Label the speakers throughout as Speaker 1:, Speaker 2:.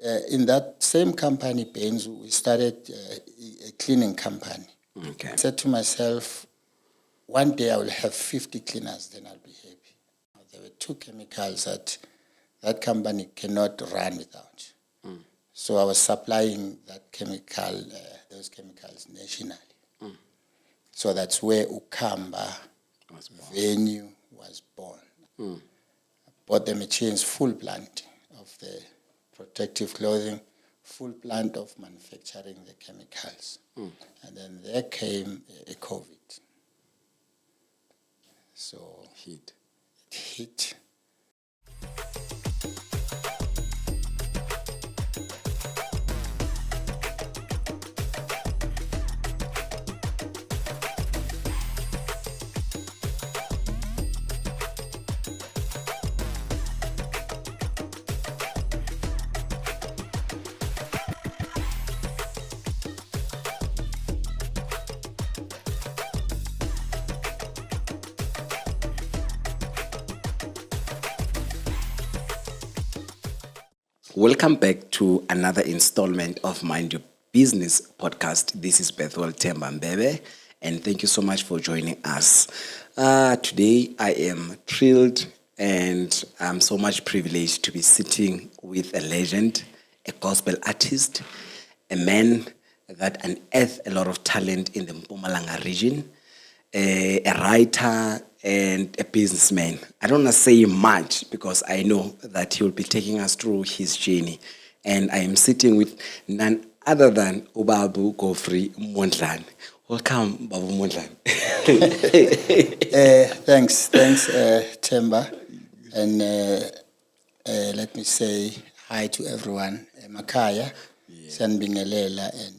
Speaker 1: in that same company, Benz, we started a cleaning company.
Speaker 2: Okay.
Speaker 1: I said to myself, one day I will have 50 cleaners, then I'll be happy. There were 2 chemicals that company cannot run without. So I was supplying that chemical, those chemicals nationally. So that's where Ukhamba venue was born. I bought them a chance, full plant of the protective clothing, full plant of manufacturing the chemicals. And then there came a COVID. So it hit.
Speaker 2: Welcome back to another installment of Mind Your Business podcast. This is Bethel Mbebe, and thank you so much for joining us. Today, I am thrilled and I'm so much privileged to be sitting with a legend, a gospel artist, a man that unearthed a lot of talent in the Mpumalanga region, a writer and a businessman. I don't want to say much because I know that he will be taking us through his journey. And I am sitting with none other than Ubabu Godfrey Mondlane. Welcome, Babu Mondlane.
Speaker 1: Thanks, Themba. And let me say hi to everyone. Makaya, Sanbingelela, and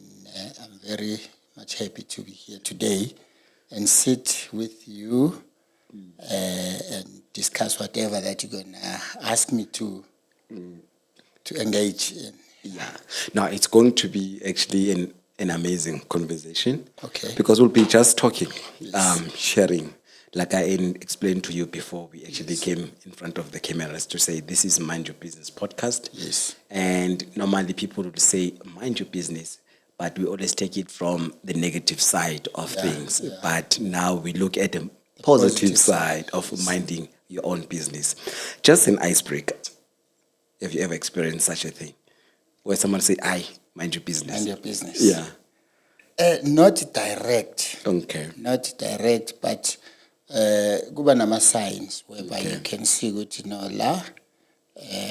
Speaker 1: I'm very much happy to be here today and sit with you and discuss whatever that you're going to ask me to engage in.
Speaker 2: Yeah. Now, it's going to be actually an amazing conversation.
Speaker 1: Okay.
Speaker 2: Because we'll be just talking,
Speaker 1: Yes.
Speaker 2: sharing. Like I explained to you before we actually came in front of the cameras to say this is Mind Your Business podcast.
Speaker 1: Yes.
Speaker 2: And normally people would say mind your business, but we always take it from the negative side of things.
Speaker 1: Yeah.
Speaker 2: But now we look at the positive side of minding your own business. Just an icebreaker. Have you ever experienced such a thing? Where someone say, mind your business.
Speaker 1: Mind your business.
Speaker 2: Yeah.
Speaker 1: Not direct.
Speaker 2: Okay.
Speaker 1: Not direct, but kuba nama signs whereby you can see good,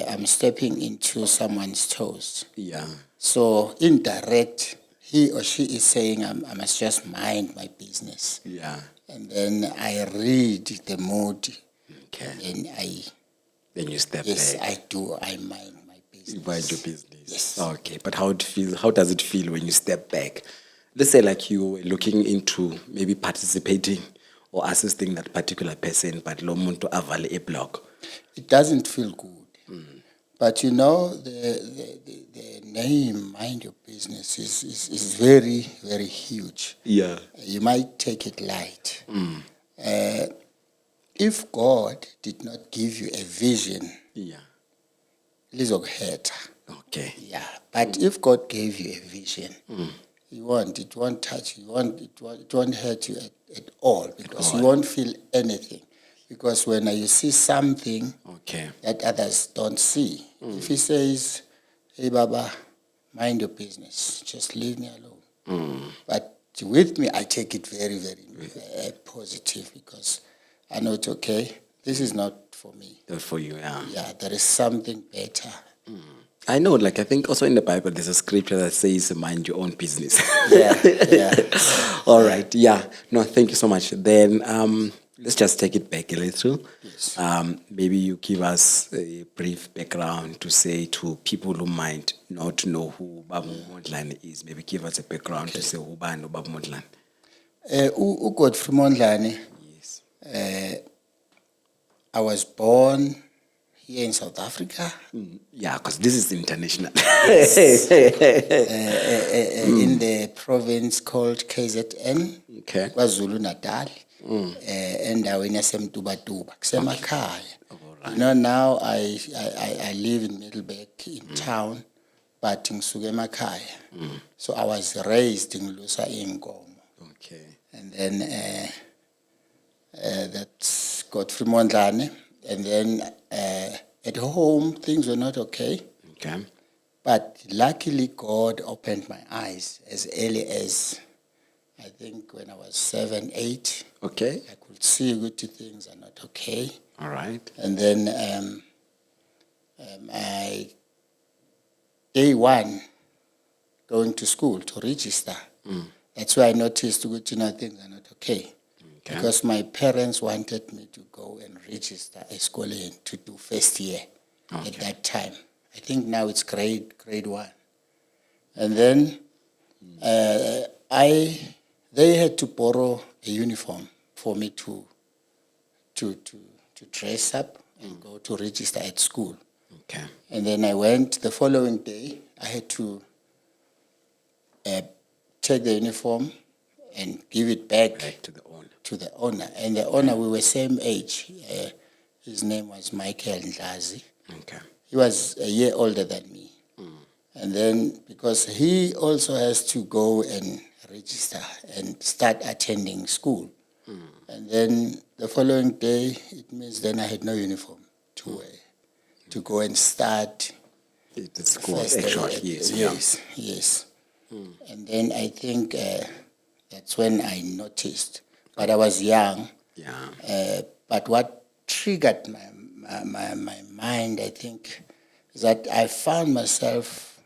Speaker 1: I'm stepping into someone's toes.
Speaker 2: Yeah.
Speaker 1: So indirect, he or she is saying I must just mind my business.
Speaker 2: Yeah.
Speaker 1: And then I read the mood.
Speaker 2: Okay.
Speaker 1: And
Speaker 2: Then you step
Speaker 1: yes,
Speaker 2: back.
Speaker 1: I do. I mind my business.
Speaker 2: You mind your business.
Speaker 1: Yes.
Speaker 2: Okay. But how does it feel when you step back? Let's say like you were looking into maybe participating or assisting that particular person, but lo muntu avale a blog.
Speaker 1: It doesn't feel good. But the name Mind Your Business is very, very huge.
Speaker 2: Yeah.
Speaker 1: You might take it light. If God did not give you a vision, lizokuhetha.
Speaker 2: Okay.
Speaker 1: Yeah. But if God gave you a vision, it won't touch you. It won't hurt you at all because you won't feel anything. Because when you see something that others don't see, if he says, hey, Baba, mind your business, just leave me alone. But with me, I take it very, very positive because I know it's okay. This is not for me.
Speaker 2: Not for you, yeah.
Speaker 1: Yeah, there is something better.
Speaker 2: I know, like I think also in the Bible, there's a scripture that says, mind your own business.
Speaker 1: Yeah.
Speaker 2: All right, yeah. No, thank you so much. Then let's just take it back a little.
Speaker 1: Yes.
Speaker 2: Maybe you give us a brief background to say to people who might not know who Babu Mondlane is. Maybe give us a background to say who Babu Mondlane.
Speaker 1: Godfrey Mondlane.
Speaker 2: Yes.
Speaker 1: I was born here in South Africa.
Speaker 2: Yeah, because this is international.
Speaker 1: In the province called KZN,
Speaker 2: Okay.
Speaker 1: KwaZulu Natal, endaweni yaseMtubatuba, kusemakhaya.
Speaker 2: All right.
Speaker 1: Now I live in Middelburg in town, but ngisuke emakhaya. So I was raised in Lusa Inkomo.
Speaker 2: Okay.
Speaker 1: And then that's Godfrey Mondlane. And then at home, things were not okay.
Speaker 2: Okay.
Speaker 1: But luckily, God opened my eyes as early as, I think, when I was 7, 8.
Speaker 2: Okay.
Speaker 1: I could see good things are not okay.
Speaker 2: All right.
Speaker 1: And then my day one, going to school to register, that's where I noticed good things are not okay.
Speaker 2: Okay.
Speaker 1: Because my parents wanted me to go and register a school to do first year at that time. I think now it's grade 1. And then they had to borrow a uniform for me to dress up and go to register at school.
Speaker 2: Okay.
Speaker 1: And then I went the following day. I had to take the uniform and give it back
Speaker 2: to the owner.
Speaker 1: To the owner. And the owner, we were same age. His name was Michael Ndlazi.
Speaker 2: Okay.
Speaker 1: He was a year older than me. And then, because he also has to go and register and start attending school. And then the following day, it means then I had no uniform to wear, to go and start
Speaker 2: The school,
Speaker 1: first day
Speaker 2: actual,
Speaker 1: at-
Speaker 2: yes.
Speaker 1: yes. And then I think that's when I noticed. But I was young.
Speaker 2: Yeah.
Speaker 1: But what triggered my mind, I think, is that I found myself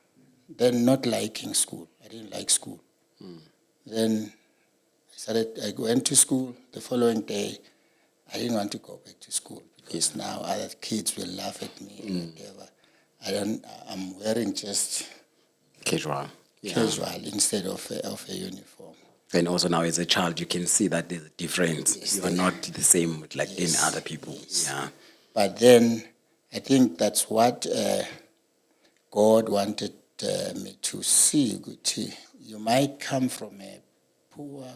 Speaker 1: then not liking school. I didn't like school. Then I went to school. The following day, I didn't want to go back to school because now other kids will laugh at me and whatever. I'm wearing just
Speaker 2: Casual. Yeah.
Speaker 1: casual instead of a uniform.
Speaker 2: And also now as a child, you can see that there's a difference.
Speaker 1: Yes,
Speaker 2: You are not the same with like any other people.
Speaker 1: Yes.
Speaker 2: Yeah.
Speaker 1: But then I think that's what God wanted me to see. Guti. You might come from a poor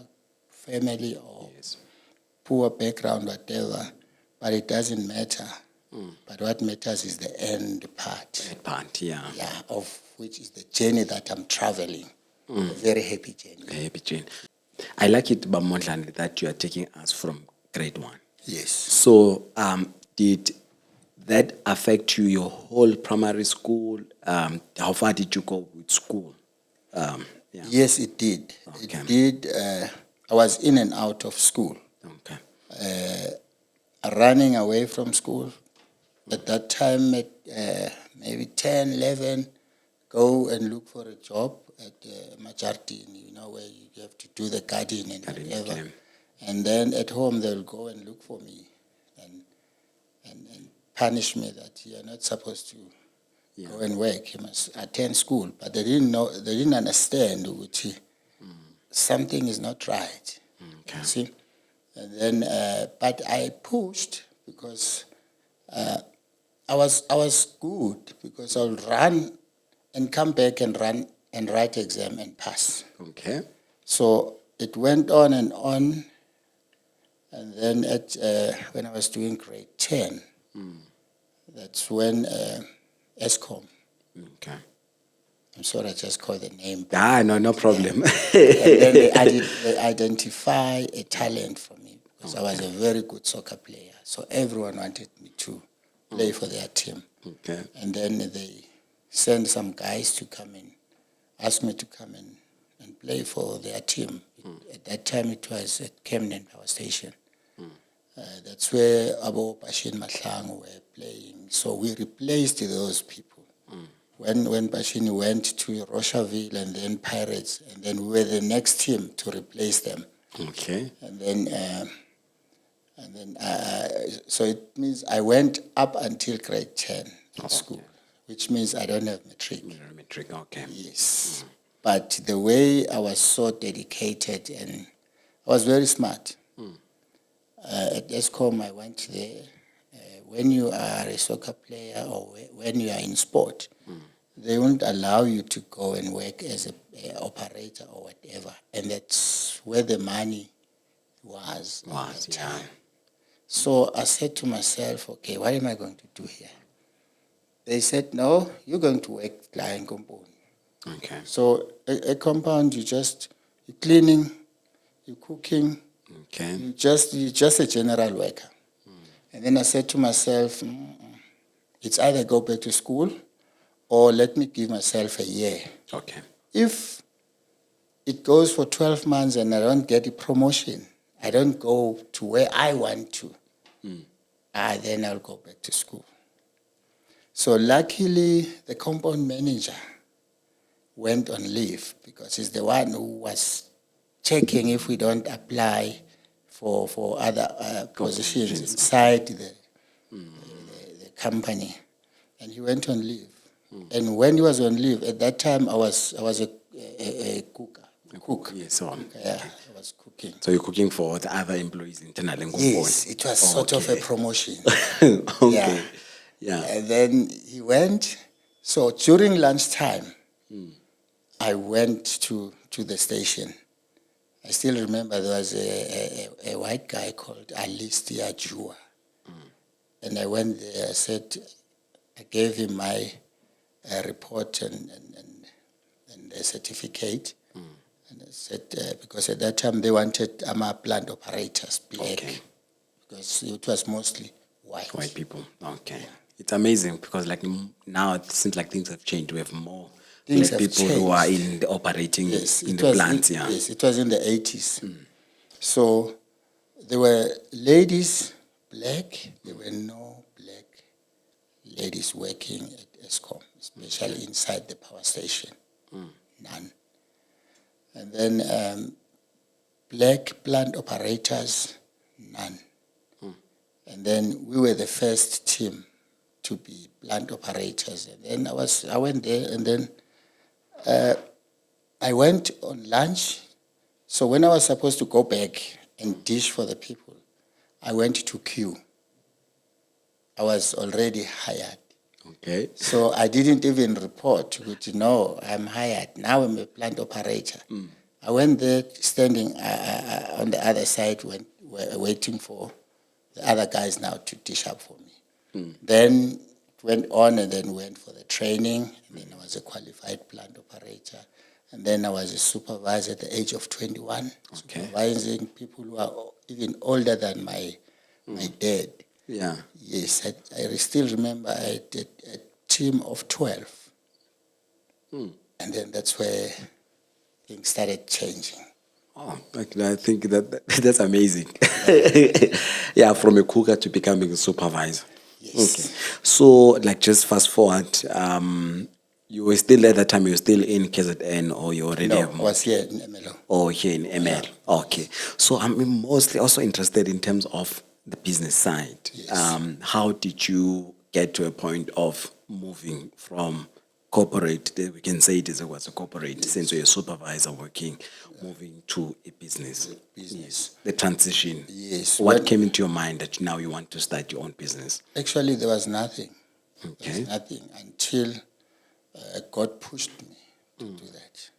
Speaker 1: family or
Speaker 2: Yes.
Speaker 1: poor background, whatever, but it doesn't matter. But what matters is the end part.
Speaker 2: That part, yeah.
Speaker 1: Yeah, of which is the journey that I'm traveling. A very happy journey.
Speaker 2: Happy Jane. I like it, Mondlane, that you are taking us from grade 1.
Speaker 1: Yes.
Speaker 2: So, did that affect you, your whole primary school? How far did you go with school? Yeah.
Speaker 1: Yes, it did.
Speaker 2: Okay.
Speaker 1: It did. I was in and out of school.
Speaker 2: Okay.
Speaker 1: Running away from school. At that time, at maybe 10, 11, go and look for a job at Majardini, where you have to do the gardening and whatever.
Speaker 2: Okay.
Speaker 1: And then at home, they'll go and look for me and punish me that you're not supposed to go and work. You must attend school. But they didn't understand that something is not right.
Speaker 2: Okay.
Speaker 1: See? And then, but I pushed because I was good because I'll run and come back and run and write exam and pass.
Speaker 2: Okay.
Speaker 1: So it went on, and then when I was doing grade 10, that's when ESCOM,
Speaker 2: Okay.
Speaker 1: I'm sorry, I just called the name.
Speaker 2: No problem.
Speaker 1: And then they identify a talent for me because I was a very good soccer player. So everyone wanted me to play for their team.
Speaker 2: Okay.
Speaker 1: And then they sent some guys to come in, ask me to come in and play for their team. At that time, it was at Camden Power Station. That's where Abo Bashin Mahlang were playing. So we replaced those people. When Bashini went to Rocheville and then Pirates, and then we were the next team to replace them.
Speaker 2: Okay.
Speaker 1: And then, so it means I went up until grade 10 at school, which means I don't have matric.
Speaker 2: Matric, okay.
Speaker 1: Yes. But the way I was so dedicated and I was very smart. At ESCOM, I went there. When you are a soccer player or when you are in sport, they won't allow you to go and work as an operator or whatever. And that's where the money was at that time. So I said to myself, okay, what am I going to do here? They said, no, you're going to work like compound.
Speaker 2: Okay.
Speaker 1: So a compound, you're cleaning, you're cooking,
Speaker 2: Okay.
Speaker 1: you're just a general worker. And then I said to myself, it's either go back to school or let me give myself a year.
Speaker 2: Okay.
Speaker 1: If it goes for 12 months and I don't get a promotion, I don't go to where I want to, then I'll go back to school. So luckily, the compound manager went on leave because he's the one who was checking if we don't apply for other positions inside the company. And he went on leave. And when he was on leave, at that time I was a cook.
Speaker 2: Yes, so
Speaker 1: Yeah, I was cooking.
Speaker 2: So you're cooking for the other employees internally?
Speaker 1: Yes, it was sort of a promotion.
Speaker 2: Okay. Yeah.
Speaker 1: And then he went. So during lunchtime, I went to the station. I still remember there was a white guy called Alistia Jua. And I went there, I gave him my report and a certificate. And I said, because at that time they wanted plant operators, black,
Speaker 2: Okay.
Speaker 1: because it was mostly white
Speaker 2: People. Okay. Yeah. It's amazing because like now it seems like things have changed. We have more
Speaker 1: Things
Speaker 2: black
Speaker 1: have
Speaker 2: people who are in the operating in the plants.
Speaker 1: Yes, it was in the 80s. So there were ladies, black. There were no black ladies working at ESCOM, especially inside the power station. None. And then black plant operators, none. And then we were the first team to be plant operators. And then I went there, and then I went on lunch. So when I was supposed to go back and dish for the people, I went to queue. I was already hired.
Speaker 2: Okay.
Speaker 1: So I didn't even report, which, no, I'm hired. Now I'm a plant operator. I went there standing on the other side, waiting for the other guys now to dish up for me. Then went on and then went for the training. And then I was a qualified plant operator. And then I was a supervisor at the age of 21, supervising people who are even older than my dad.
Speaker 2: Yeah.
Speaker 1: Yes, I still remember I did a team of 12. And then that's where things started changing.
Speaker 2: Oh, I think that's amazing. Yeah, from a cooker to becoming a supervisor.
Speaker 1: Yes.
Speaker 2: Okay. So, like, just fast forward, you were still at that time, you were still in KZN, or you already have
Speaker 1: I was here in MLO.
Speaker 2: Oh, here in ML. Yeah. Okay. So I'm mostly also interested in terms of the business side.
Speaker 1: Yes.
Speaker 2: How did you get to a point of moving from corporate, we can say it as a corporate, since you're a supervisor working, moving to a business?
Speaker 1: Business.
Speaker 2: The transition.
Speaker 1: Yes.
Speaker 2: What came into your mind that now you want to start your own business?
Speaker 1: Actually, there was nothing.
Speaker 2: Okay.
Speaker 1: There was nothing until God pushed me to do that.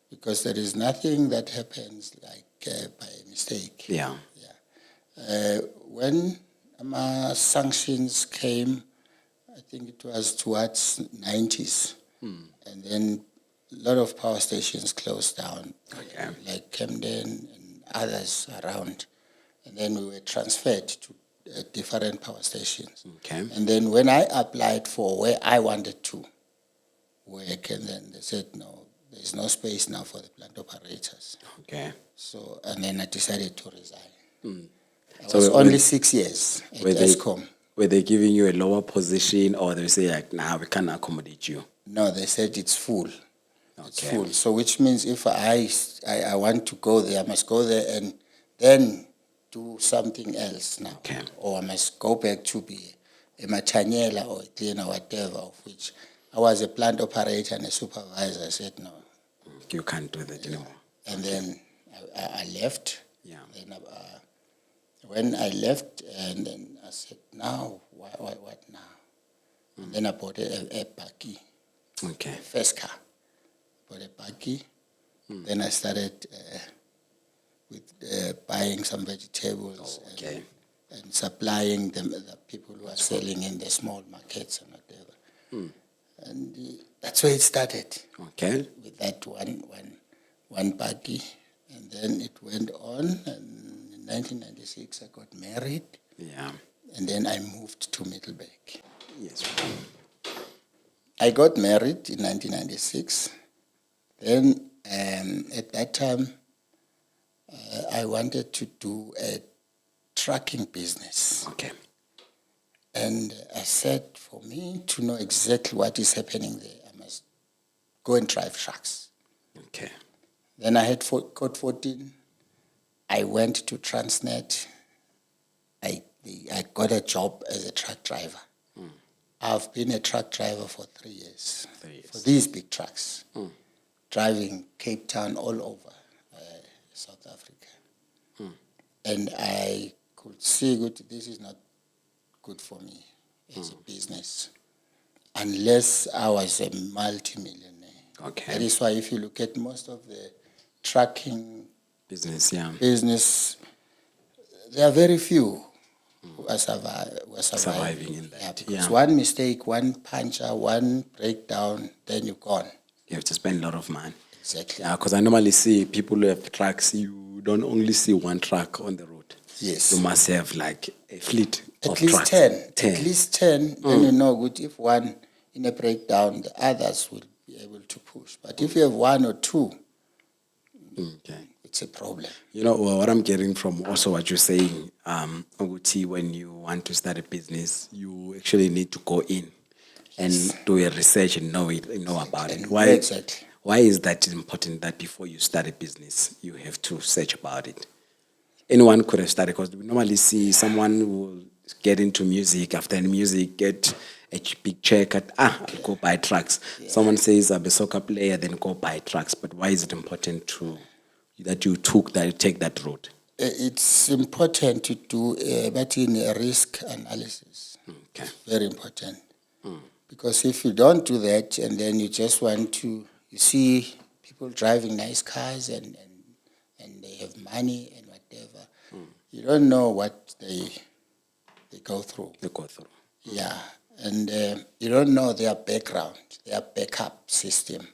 Speaker 1: Because there is nothing that happens like by mistake.
Speaker 2: Yeah.
Speaker 1: When sanctions came, I think it was towards 90s, and then a lot of power stations closed down, like Camden and others around, and then we were transferred to different power stations.
Speaker 2: Okay.
Speaker 1: And then when I applied for where I wanted to work, and then they said, no, there's no space now for the plant operators.
Speaker 2: Okay.
Speaker 1: So, and then I decided to resign. I
Speaker 2: So
Speaker 1: was only 6 years at ESCOM.
Speaker 2: Were they giving you a lower position, or they say like, nah, we can't accommodate you?
Speaker 1: No, they said it's full. It's
Speaker 2: Okay.
Speaker 1: full. So which means if I want to go there, I must go there and then do something else now.
Speaker 2: Okay.
Speaker 1: Or I must go back to be a machanyela or a cleaner, whatever, of which I was a plant operator and a supervisor. I said, no.
Speaker 2: You can't do that anymore.
Speaker 1: And then I left.
Speaker 2: Yeah.
Speaker 1: Then, when I left, and then I said, now, what now? And then I bought a buggy.
Speaker 2: Okay.
Speaker 1: First car. Bought a buggy. Then I started with buying some vegetables and supplying them the people who are selling in the small markets and whatever. And that's where it started.
Speaker 2: Okay.
Speaker 1: With that one buggy. And then it went on. And in 1996, I got married.
Speaker 2: Yeah.
Speaker 1: And then I moved to Middelburg.
Speaker 2: Yes.
Speaker 1: I got married in 1996. Then at that time, I wanted to do a trucking business.
Speaker 2: Okay.
Speaker 1: And I said, for me to know exactly what is happening there, I must go and drive trucks.
Speaker 2: Okay.
Speaker 1: Then I had code 14. I went to Transnet. I got a job as a truck driver. I've been a truck driver for 3 years.
Speaker 2: 3 years.
Speaker 1: For these big trucks. Driving Cape Town all over South Africa. And I could see this is not good for me as a business unless I was a multi-millionaire.
Speaker 2: Okay.
Speaker 1: That is why if you look at most of the trucking
Speaker 2: business,
Speaker 1: there are very few who are surviving
Speaker 2: in that.
Speaker 1: Yeah, because one mistake, one puncture, one breakdown, then you're gone.
Speaker 2: You have to spend a lot of money.
Speaker 1: Exactly.
Speaker 2: Yeah, because I normally see people who have trucks, you don't only see one truck on the road.
Speaker 1: Yes.
Speaker 2: You must have like a fleet
Speaker 1: At
Speaker 2: of
Speaker 1: least
Speaker 2: trucks.
Speaker 1: 10. At least 10. Then you know, good, if one in a breakdown, the others will be able to push. But if you have one or two,
Speaker 2: Okay.
Speaker 1: it's a problem.
Speaker 2: You know, what I'm getting from also what you're saying, Oguti, when you want to start a business, you actually need to go in and do a research and know about it. Why?
Speaker 1: Exactly.
Speaker 2: Why is that important that before you start a business, you have to search about it? Anyone could have started, because we normally see someone who will get into music, after music, get a big check at, I'll go buy trucks. Yeah. Someone says, I'm a soccer player, then go buy trucks. But why is it important that you take that road?
Speaker 1: It's important to do but in a risk analysis.
Speaker 2: Okay.
Speaker 1: It's very important. Because if you don't do that and then you just want to, you see people driving nice cars and they have money and whatever, you don't know what they go through. Yeah. And you don't know their background, their backup system.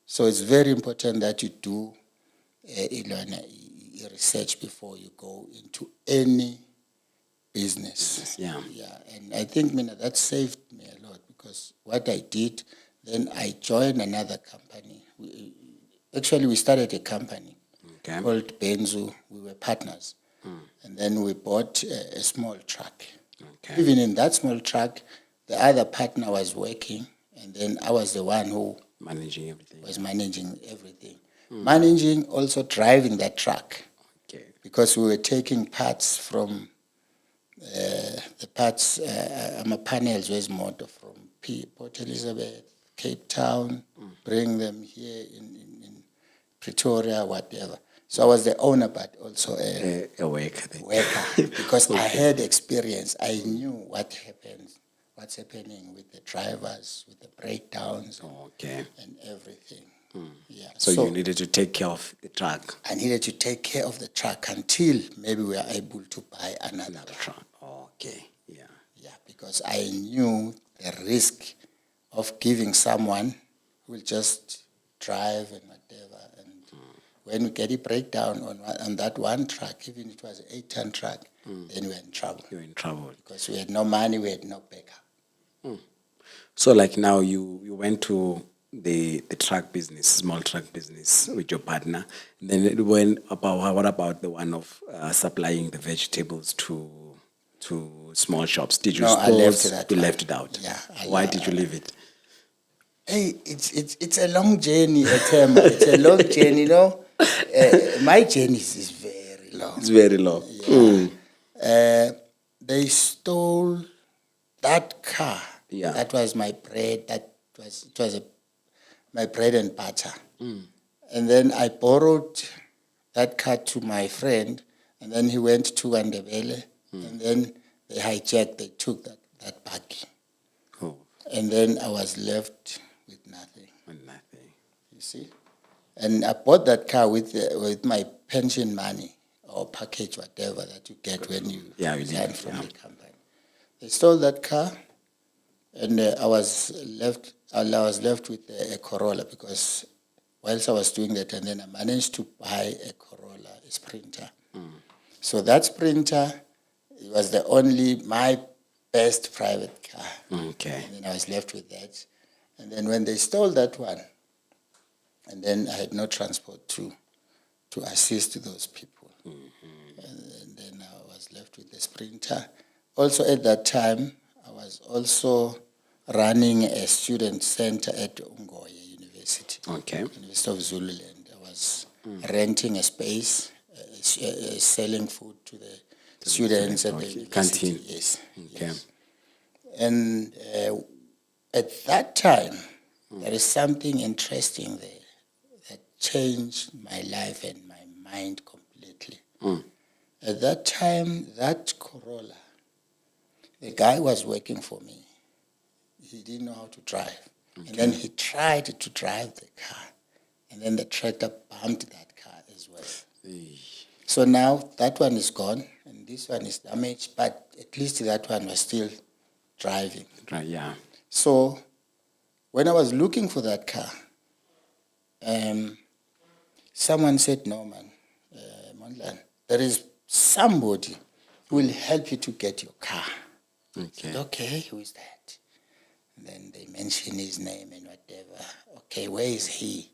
Speaker 1: So it's very important that you do research before you go into any business.
Speaker 2: Yeah.
Speaker 1: And I think that saved me a lot, because what I did, then I joined another company. We started a company called Benzu. We were partners. And then we bought a small truck. Okay. Even in that small truck, the other partner was working, and then I was the one who
Speaker 2: managing everything.
Speaker 1: Managing, also driving that truck.
Speaker 2: Okay.
Speaker 1: Because we were taking parts from the parts, panels was motor from Port Elizabeth, Cape Town, bring them here in Pretoria, whatever. So I was the owner, but also a worker, because I had experience. I knew what's happening with the drivers, with the breakdowns, and everything. Yeah.
Speaker 2: So you needed to take care of the truck.
Speaker 1: I needed to take care of the truck until maybe we are able to buy another truck.
Speaker 2: Okay. Yeah.
Speaker 1: Yeah, because I knew the risk of giving someone who will just drive and whatever. And when we get a breakdown on that one truck, even if it was an 8-ton truck, then we're in trouble.
Speaker 2: You're in trouble.
Speaker 1: Because we had no money, we had no backup.
Speaker 2: So like now you went to the truck business, small truck business with your partner. And then what about the one of supplying the vegetables to small shops? Did you
Speaker 1: I left that.
Speaker 2: You left it out?
Speaker 1: Yeah.
Speaker 2: Why did you leave it?
Speaker 1: Hey, it's a long journey, Ep2. It's a long journey, my journey is very long.
Speaker 2: It's very long.
Speaker 1: Yeah. They stole that car.
Speaker 2: Yeah.
Speaker 1: That was my bread. It was my bread and butter. And then I borrowed that car to my friend, and then he went to Ndebele, and then they took that buggy.
Speaker 2: Oh.
Speaker 1: And then I was left with nothing. You see? And I bought that car with my pension money or package, whatever that you get when you resign from the company. They stole that car, And I was left with a Corolla because whilst I was doing that, and then I managed to buy a Corolla, a Sprinter. So that Sprinter, it was my best private car.
Speaker 2: Okay.
Speaker 1: And then I was left with that. And then when they stole that one, and then I had no transport to assist those people. And then I was left with the Sprinter. Also at that time, I was also running a student center at Ungoye University.
Speaker 2: Okay.
Speaker 1: University of Zululand. I was renting a space, selling food to the students at the university.
Speaker 2: Canteen.
Speaker 1: Yes.
Speaker 2: Okay.
Speaker 1: Yes. And at that time, there is something interesting there that changed my life and my mind completely. At that time, that Corolla, the guy was working for me. He didn't know how to drive. And then he tried to drive the car. And then the tractor bumped that car as well. So now that one is gone and this one is damaged, but at least that one was still driving.
Speaker 2: Right, yeah.
Speaker 1: So when I was looking for that car, someone said, no, man, Mondlane, there is somebody who will help you to get your car.
Speaker 2: Okay.
Speaker 1: I said, okay, who is that? And then they mentioned his name and whatever. Okay, where is he?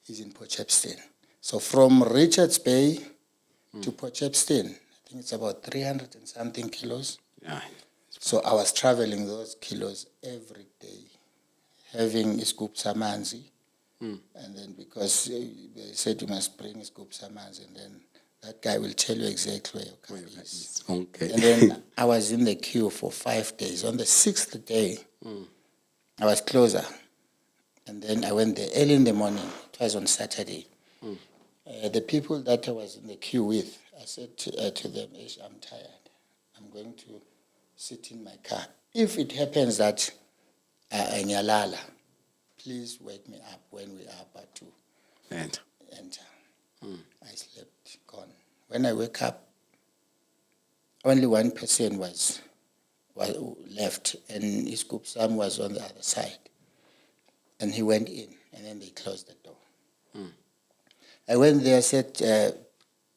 Speaker 1: He's in Potchefstroom. So from Richards Bay to Potchefstroom, I think it's about 300 and something kilos.
Speaker 2: Yeah.
Speaker 1: So I was traveling those kilos every day, having scoop samanzi. And then because they said you must bring scoop samanzi, and then that guy will tell you exactly where your car is.
Speaker 2: Okay.
Speaker 1: And then I was in the queue for 5 days. On the 6th day, I was closer. And then I went there early in the morning. It was on Saturday. The people that I was in the queue with, I said to them, I'm tired. I'm going to sit in my car. If it happens that Nyalala, please wake me up when we are about to enter. I slept, gone. When I wake up, only one person was left, and his group Sam was on the other side. And he went in, and then they closed the door. I went there, said,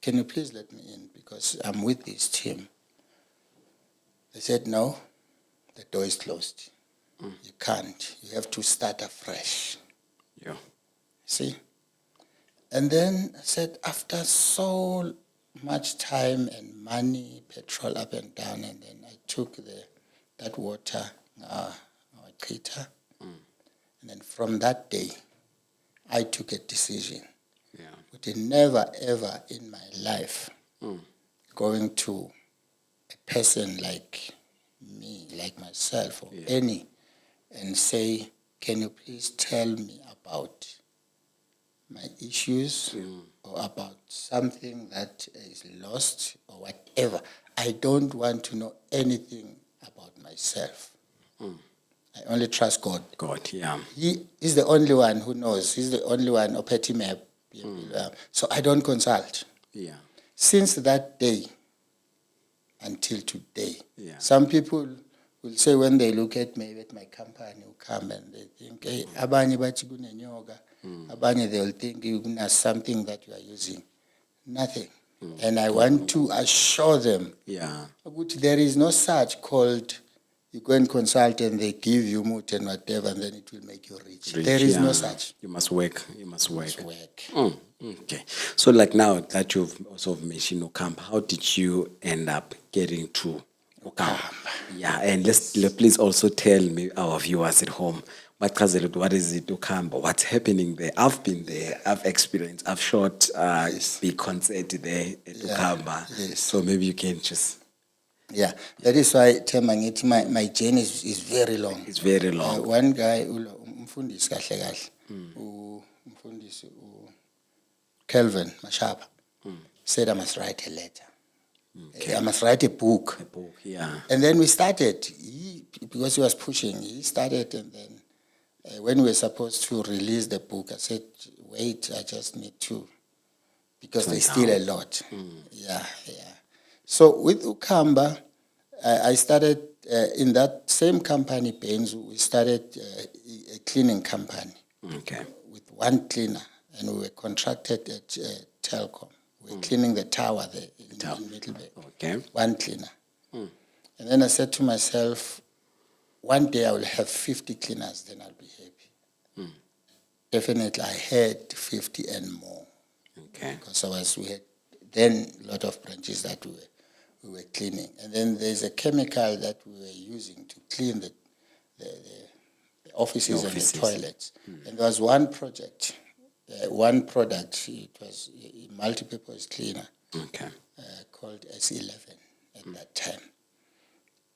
Speaker 1: can you please let me in, because I'm with this team. They said, no, the door is closed. You can't. You have to start afresh.
Speaker 2: Yeah.
Speaker 1: See? And then I said, after so much time and money, petrol up and down, and then I took that water, our treater, and then from that day, I took a decision.
Speaker 2: Yeah.
Speaker 1: But never, ever in my life going to a person like me, like myself, or any, and say, can you please tell me about my issues or about something that is lost or whatever. I don't want to know anything about myself. I only trust God.
Speaker 2: God, yeah.
Speaker 1: He is the only one who knows. He's the only one, Opeti map. So I don't consult.
Speaker 2: Yeah.
Speaker 1: Since that day until today,
Speaker 2: Yeah.
Speaker 1: some people will say when they look at me, at my company, Ukhamba, and they think, hey, abanye bathi kunenyoka. Abanye they'll think you have something that you are using. Nothing. And I want to assure them there is no such called, you go and consult and they give you moot and whatever, and then it will make you rich. There is no such.
Speaker 2: You must work. You must work.
Speaker 1: Work.
Speaker 2: Okay. So like now that you've also mentioned Ukhamba, how did you end up getting to Ukhamba? Yeah, and let's please also tell me, our viewers at home, what is it Ukhamba? What's happening there? I've been there. I've experienced. I've shot big concert there at Ukhamba.
Speaker 1: Yes.
Speaker 2: So maybe you can just.
Speaker 1: Yeah, that is why Temangiti, my journey is very long.
Speaker 2: It's very long.
Speaker 1: One guy, umfundisi kahle kahle, umfundisi Kelvin Mashaba, said I must write a letter. Okay. I must write a book.
Speaker 2: A book, yeah.
Speaker 1: And then we started, because he was pushing, he started, and then when we were supposed to release the book, I said, wait, I just need to, because there's still a lot. Yeah. So with Ukhamba, I started in that same company, Baines, we started a cleaning company
Speaker 2: Okay.
Speaker 1: with one cleaner, and we were contracted at Telkom. We were cleaning the tower there in Middelburg.
Speaker 2: Okay.
Speaker 1: One cleaner. And then I said to myself, one day I will have 50 cleaners, then I'll be happy. Definitely, I had 50 and more.
Speaker 2: Okay.
Speaker 1: Because we had then a lot of branches that we were cleaning. And then there's a chemical that we were using to clean the offices and the toilets. And there was one project, one product, it was a multi-purpose cleaner called S11 at that time.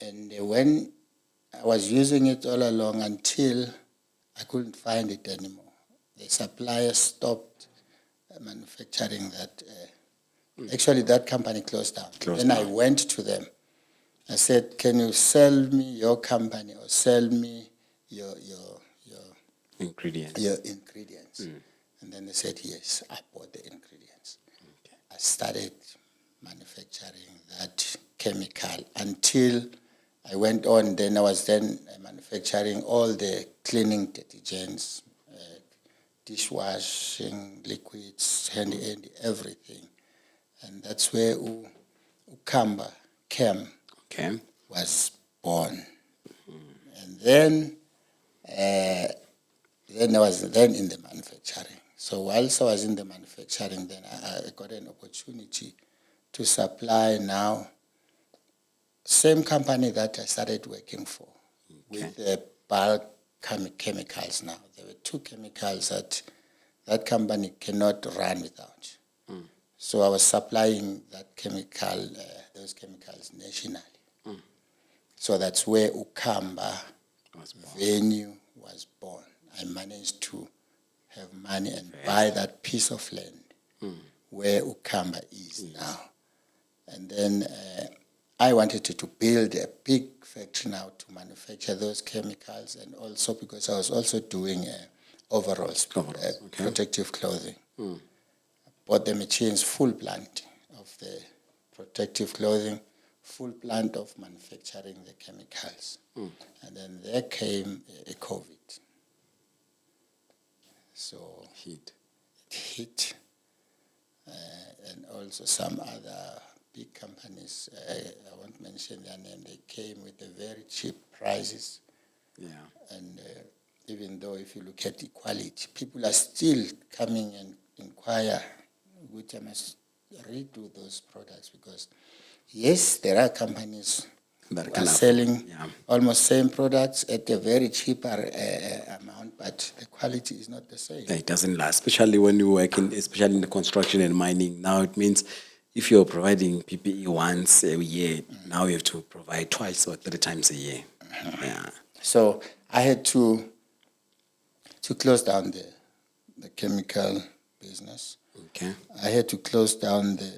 Speaker 1: And when I was using it all along until I couldn't find it anymore. The supplier stopped manufacturing that. Actually, that company closed down. Then I went to them. I said, "Can you sell me your company or sell me your
Speaker 2: ingredients?"
Speaker 1: Your ingredients. And then they said, "Yes." I bought the ingredients. Okay. I started manufacturing that chemical until I went on. Then I was manufacturing all the cleaning detergents, dishwashing liquids, handy, everything. And that's where Ukhamba was born. And then I was in the manufacturing. So whilst I was in the manufacturing, then I got an opportunity to supply now same company that I started working for with the bulk chemicals now. There were two chemicals that company cannot run without. So I was supplying that chemical, those chemicals nationally. So that's where Ukhamba venue was born. I managed to have money and buy that piece of land where Ukhamba is now. And then I wanted to build a big factory now to manufacture those chemicals, and also because I was also doing overalls, protective clothing. Bought the machines, full plant of the protective clothing, full plant of manufacturing the chemicals. And then there came a COVID. So it hit, and also some other big companies, I won't mention their name, they came with the very cheap prices. Yeah. And even though if you look at the quality, people are still coming and inquire, which I must redo those products, because yes, there are companies that are selling almost same products at a very cheaper amount, but the quality is not the same.
Speaker 2: It doesn't last, especially when you work especially in the construction and mining. Now it means if you're providing PPE once a year, now you have to provide twice or 3 times a year. Yeah.
Speaker 1: So I had to close down the chemical business.
Speaker 2: Okay.
Speaker 1: I had to close down the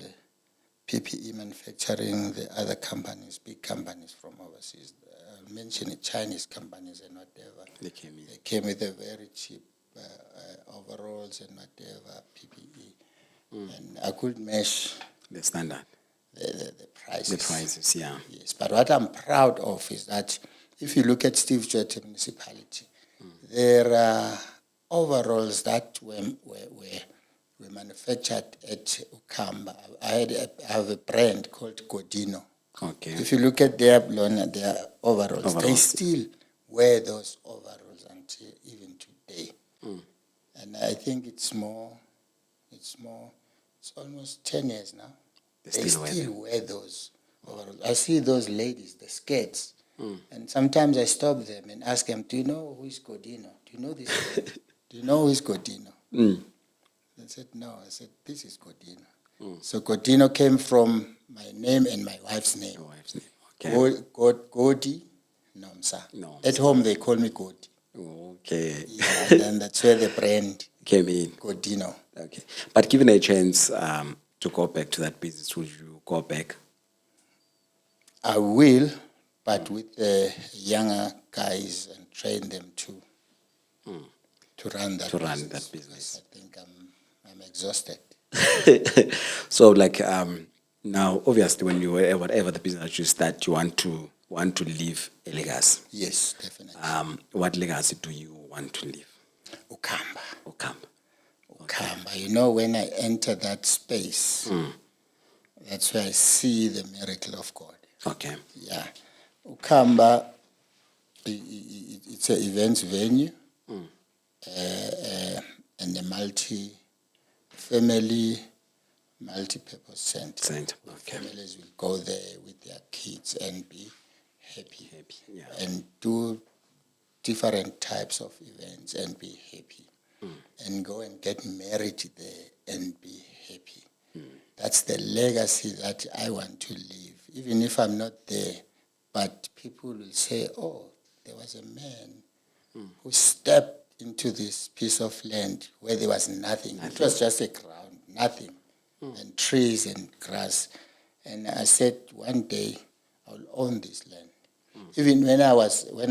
Speaker 1: PPE manufacturing, the other companies, big companies from overseas. I'll mention it, Chinese companies and whatever. They came with a very cheap overalls and whatever, PPE. And I could match
Speaker 2: the standard.
Speaker 1: The prices.
Speaker 2: The prices, yeah.
Speaker 1: Yes, but what I'm proud of is that if you look at Steve Jota municipality, there are overalls that were manufactured at Ukhamba. I have a brand called Godino.
Speaker 2: Okay.
Speaker 1: If you look at their overalls, they still wear those overalls until even today. And I think it's almost 10 years now. They still wear those overalls. I see those ladies, the skirts, and sometimes I stop them and ask them, "Do you know who is Godino? Do you know this? Do you know who is Godino?" They said, "No." I said, "This is Godino." So Godino came from my name and my wife's name. Your wife's name. Okay. Godi Nomsa. No. At home they call me Godi.
Speaker 2: Okay.
Speaker 1: Yeah, and then that's where the brand
Speaker 2: came in.
Speaker 1: Godino.
Speaker 2: Okay. But given a chance to go back to that business, would you go back?
Speaker 1: I will, but with the younger guys and train them to run that business. I think I'm exhausted.
Speaker 2: So, like now, obviously, when you whatever the business you start, you want to want to leave a legacy.
Speaker 1: Yes, definitely.
Speaker 2: What legacy do you want to leave?
Speaker 1: Ukhamba.
Speaker 2: Ukhamba.
Speaker 1: You know, when I enter that space, that's where I see the miracle of God.
Speaker 2: Okay.
Speaker 1: Yeah. Ukhamba, it's an events venue and a multi-family, multi-purpose center.
Speaker 2: Okay.
Speaker 1: Families will go there with their kids and be happy.
Speaker 2: Yeah.
Speaker 1: And do different types of events and be happy. And go and get married there and be happy. That's the legacy that I want to leave, even if I'm not there. But people will say, oh, there was a man who stepped into this piece of land where there was nothing. It was just a ground, nothing, and trees and grass. And I said, one day I'll own this land. Even when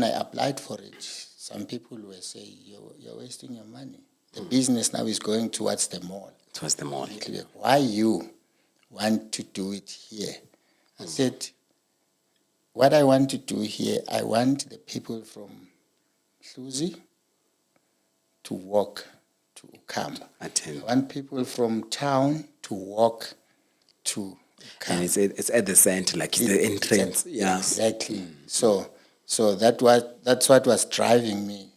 Speaker 1: I applied for it, some people were saying, you're wasting your money. The business now is going towards the mall.
Speaker 2: Towards the mall.
Speaker 1: Why you want to do it here? I said, what I want to do here, I want the people from Hluzi to walk to Ukhamba. I want people from town to walk to Ukhamba.
Speaker 2: And it's at the center, like it's the entrance. Yeah.
Speaker 1: Exactly. So that's what was driving me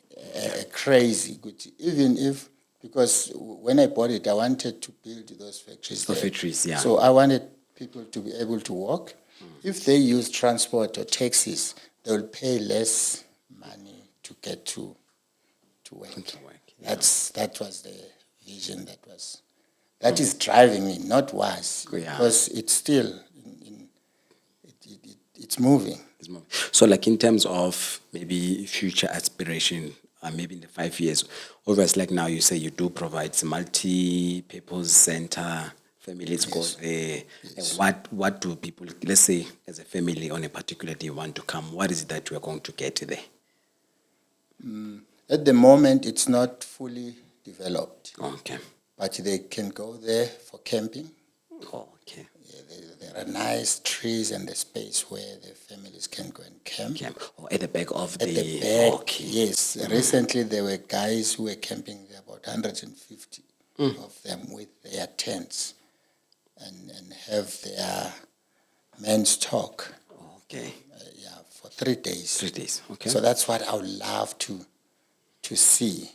Speaker 1: crazy. Even if, because when I bought it, I wanted to build those factories there.
Speaker 2: Factories, yeah.
Speaker 1: So I wanted people to be able to walk. If they use transport or taxis, they will pay less money to get to work.
Speaker 2: Yeah.
Speaker 1: That was the vision that is driving me, not was, because it's still it's moving.
Speaker 2: So, like in terms of maybe future aspiration, maybe in the 5 years, obviously, like now you say you do provide some multi-purpose center. Families go there.
Speaker 1: Yes.
Speaker 2: What do people, let's say, as a family on a particular day want to come? What is it that we are going to get there?
Speaker 1: At the moment, it's not fully developed.
Speaker 2: Okay.
Speaker 1: But they can go there for camping.
Speaker 2: Oh, okay.
Speaker 1: Yeah, there are nice trees and the space where the families can go and camp.
Speaker 2: Or at the back of
Speaker 1: At the back, okay. Yes. Recently, there were guys who were camping there, about 150 of them with their tents and have their men's talk.
Speaker 2: Okay.
Speaker 1: For 3 days.
Speaker 2: 3 days, okay.
Speaker 1: So that's what I would love to see.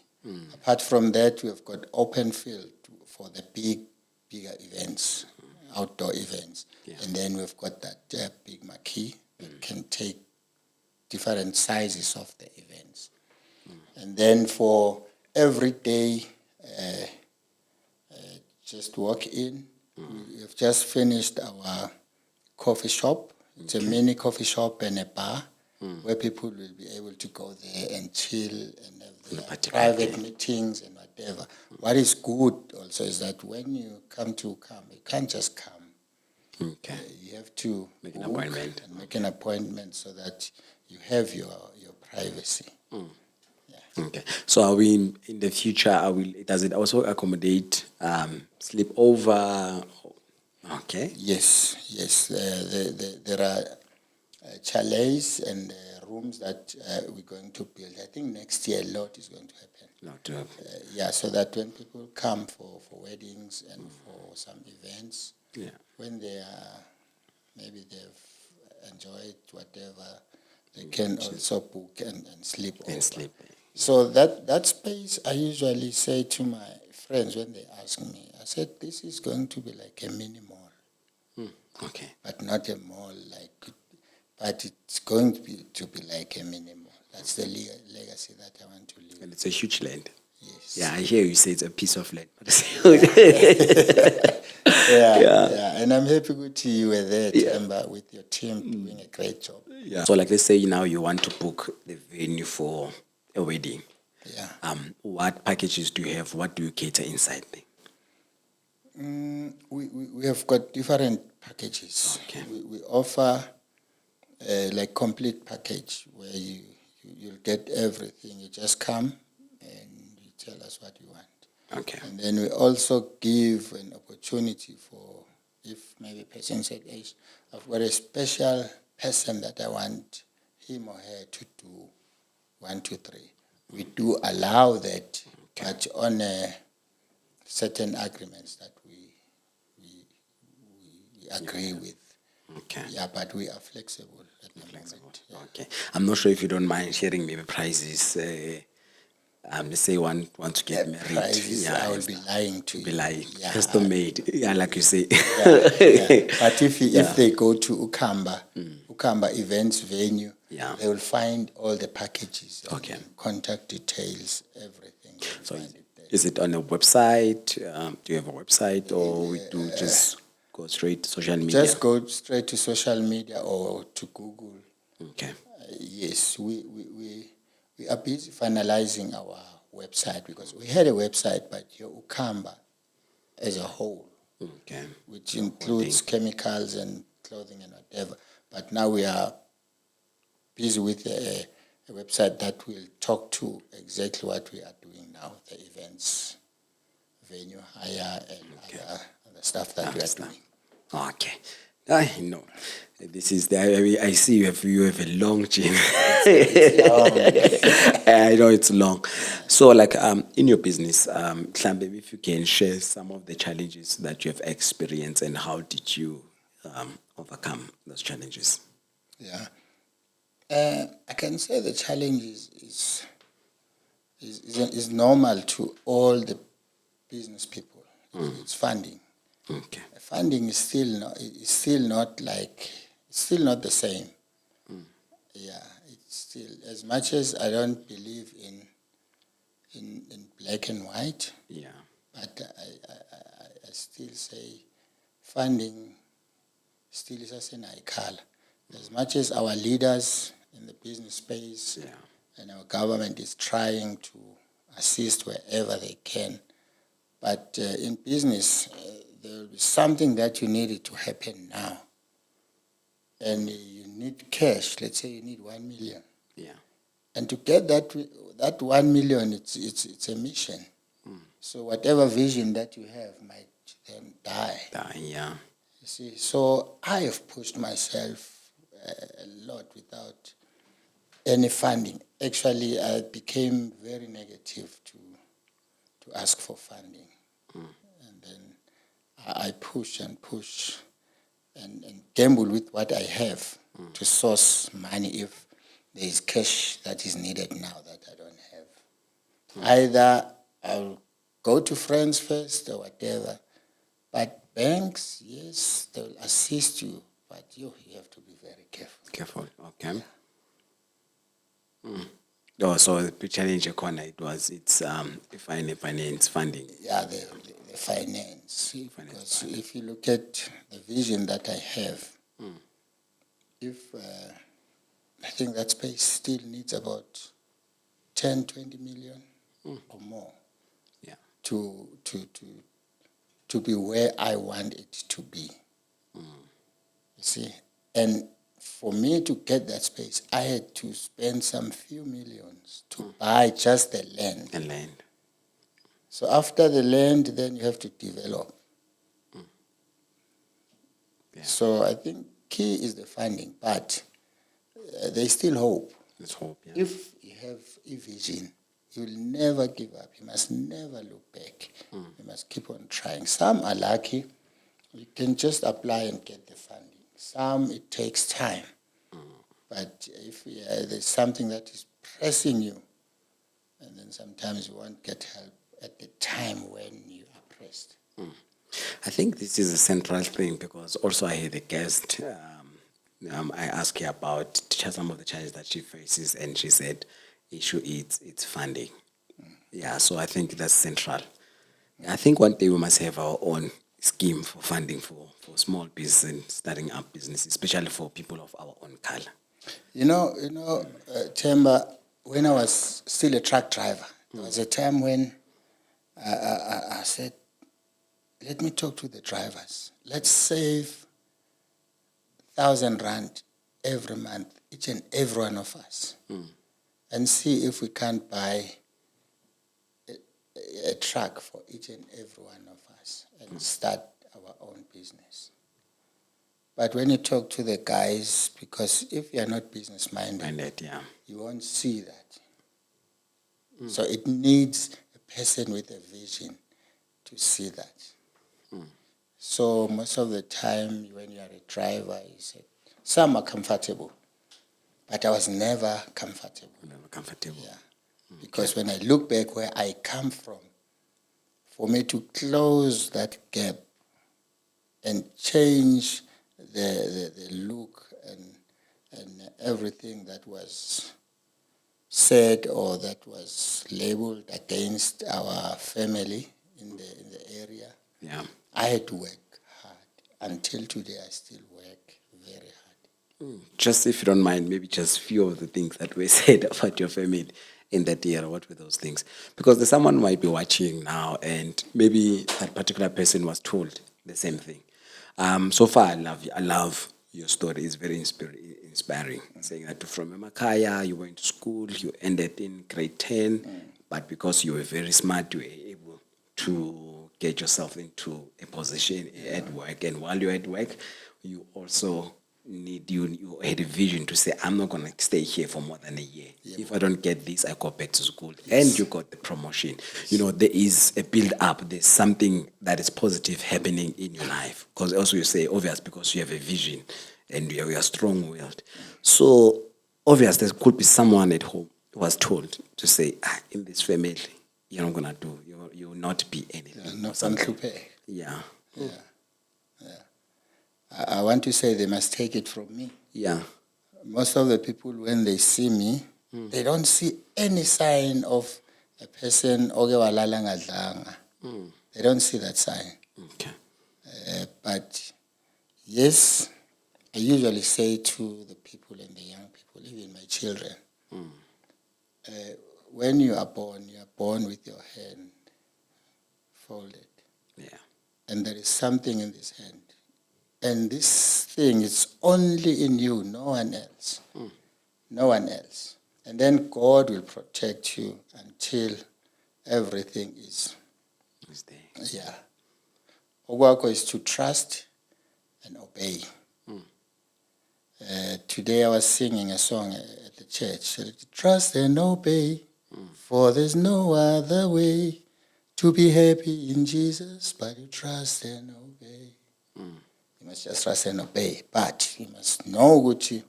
Speaker 1: Apart from that, we've got open field for the bigger events, outdoor events. Yeah. And then we've got that big marquee that can take different sizes of the events. And then for every day, just walk in. We have just finished our coffee shop. It's a mini coffee shop and a bar where people will be able to go there and chill and have their private meetings and whatever. What is good also is that when you come to Ukhamba, you can't just come.
Speaker 2: Okay.
Speaker 1: You have to
Speaker 2: make an appointment.
Speaker 1: And make an appointment so that you have your privacy. Yeah.
Speaker 2: Okay. So are we in the future? Does it also accommodate sleepover? Okay.
Speaker 1: Yes. There are chalets and rooms that we're going to build. I think next year a lot is going to happen. So that when people come for weddings and for some events, when they are, maybe they've enjoyed whatever, they can also book and sleep over. So that space, I usually say to my friends when they ask me, I said, this is going to be like a mini mall.
Speaker 2: Okay.
Speaker 1: But not a mall but it's going to be like a mini mall. That's the legacy that I want to leave.
Speaker 2: And it's a huge land.
Speaker 1: Yes.
Speaker 2: Yeah, I hear you say it's a piece of land.
Speaker 1: Yeah. And I'm happy to you were there, Temba, with your team doing a great job.
Speaker 2: Yeah. So like let's say now you want to book the venue for a wedding.
Speaker 1: Yeah.
Speaker 2: What packages do you have? What do you cater inside there?
Speaker 1: We have got different packages.
Speaker 2: Okay.
Speaker 1: We offer like complete package where you'll get everything. You just come and you tell us what you want.
Speaker 2: Okay.
Speaker 1: And then we also give an opportunity for, if maybe a person said, hey, I've got a special person that I want him or her to do 1, 2, 3. We do allow that, but on certain agreements that we agree with.
Speaker 2: Okay.
Speaker 1: Yeah, but we are flexible at the moment. Yeah.
Speaker 2: Okay. I'm not sure if you don't mind sharing maybe prices. Let's say one wants to get married.
Speaker 1: Prices, I will be lying to you.
Speaker 2: Be like
Speaker 1: Yeah,
Speaker 2: custom made. Yeah, like you say.
Speaker 1: yeah. But if they go to Ukhamba Events venue,
Speaker 2: Yeah.
Speaker 1: they will find all the packages,
Speaker 2: Okay.
Speaker 1: and contact details, everything.
Speaker 2: So
Speaker 1: Find it there.
Speaker 2: is it on a website? Do you have a website, or we do just go straight to social media?
Speaker 1: Just go straight to social media or to Google.
Speaker 2: Okay.
Speaker 1: Yes, we are busy finalizing our website, because we had a website, but your Ukhamba as a whole,
Speaker 2: Okay.
Speaker 1: which includes chemicals and clothing and whatever. But now we are busy with a website that will talk to exactly what we are doing now, the events, venue hire, and other stuff that we are doing.
Speaker 2: Okay. I know. This is I see you have a long chain. I know it's long. So like in your business, Mhlambe, if you can share some of the challenges that you have experienced and how did you overcome those challenges?
Speaker 1: Yeah. I can say the challenge is normal to all the business people. It's funding.
Speaker 2: Okay.
Speaker 1: Funding is still not the same. Yeah, it's still, as much as I don't believe in black and white.
Speaker 2: Yeah.
Speaker 1: But I still say funding still is a color. As much as our leaders in the business space and our government is trying to assist wherever they can, but in business, there will be something that you need it to happen now. And you need cash. Let's say you need 1 million.
Speaker 2: Yeah.
Speaker 1: And to get that 1 million, it's a mission. So whatever vision that you have might then die.
Speaker 2: Yeah.
Speaker 1: You see, so I have pushed myself a lot without any funding. Actually, I became very negative to ask for funding. And then I push and gamble with what I have to source money if there is cash that is needed now that I don't have. Either I'll go to friends first or whatever. But banks, yes, they will assist you, but you have to be very careful.
Speaker 2: Careful. Okay. Oh, so the challenge corner it's finance funding.
Speaker 1: Yeah, the finance. Because if you look at the vision that I have, if I think that space still needs about 10, 20 million or more to be where I want it to be. You see? And for me to get that space, I had to spend some few millions to buy just the land.
Speaker 2: And land.
Speaker 1: So after the land, then you have to develop.
Speaker 2: Yeah.
Speaker 1: So I think key is the funding, but there's still hope.
Speaker 2: There's hope, yeah.
Speaker 1: If you have a vision, you will never give up. You must never look back. You must keep on trying. Some are lucky. You can just apply and get the funding. Some, it takes time. But if there's something that is pressing you, and then sometimes you won't get help at the time when you are pressed.
Speaker 2: I think this is a central thing because also I had a guest. I asked her about some of the challenges that she faces, and she said, "Issue it's funding." Yeah, so I think that's central. I think one day we must have our own scheme for funding for small business and starting up business, especially for people of our own color.
Speaker 1: You know, Themba, when I was still a truck driver, there was a time when I said, let me talk to the drivers. Let's save 1,000 rand every month, each and every one of us, and see if we can't buy a truck for each and every one of us and start our own business. But when you talk to the guys, because if you're not business-minded,
Speaker 2: Minded, yeah.
Speaker 1: you won't see that. So it needs a person with a vision to see that. So most of the time when you are a driver, you say, some are comfortable, but I was never comfortable.
Speaker 2: Never comfortable.
Speaker 1: Yeah. Because when I look back where I come from, for me to close that gap and change the look and everything that was said or that was labeled against our family in the area,
Speaker 2: Yeah.
Speaker 1: I had to work hard. Until today, I still work very hard.
Speaker 2: Just if you don't mind, maybe just few of the things that were said about your family in that era. What were those things? Because there's someone might be watching now, and maybe that particular person was told the same thing. So far, I love your story. It's very inspiring. Saying that from Emakaya, you went to school, you ended in grade 10, but because you were very smart, you were able to get yourself into a position at work. And while you're at work, you also you had a vision to say, I'm not going to stay here for more than a year. If I don't get this, I go back to school. And you got the promotion. You know, there is a build up. There's something that is positive happening in your life. Because also you say, obvious, because you have a vision and you are strong-willed. So, obvious, there could be someone at home who was told to say, in this family, you're not going to do, you will not be anything.
Speaker 1: Not something.
Speaker 2: Yeah.
Speaker 1: I want to say they must take it from me.
Speaker 2: Yeah.
Speaker 1: Most of the people, when they see me, they don't see any sign of a person, they don't see that sign.
Speaker 2: Okay.
Speaker 1: But yes, I usually say to the people and the young people, even my children, when you are born with your hand folded.
Speaker 2: Yeah.
Speaker 1: And there is something in this hand. And this thing is only in you, no one else. No one else. And then God will protect you until everything is
Speaker 2: there.
Speaker 1: Yeah. Okwakho is to trust and obey. Today I was singing a song at the church. Trust and obey, for there's no other way to be happy in Jesus, but you trust and obey. You must just trust and obey. But you must know, Gucci,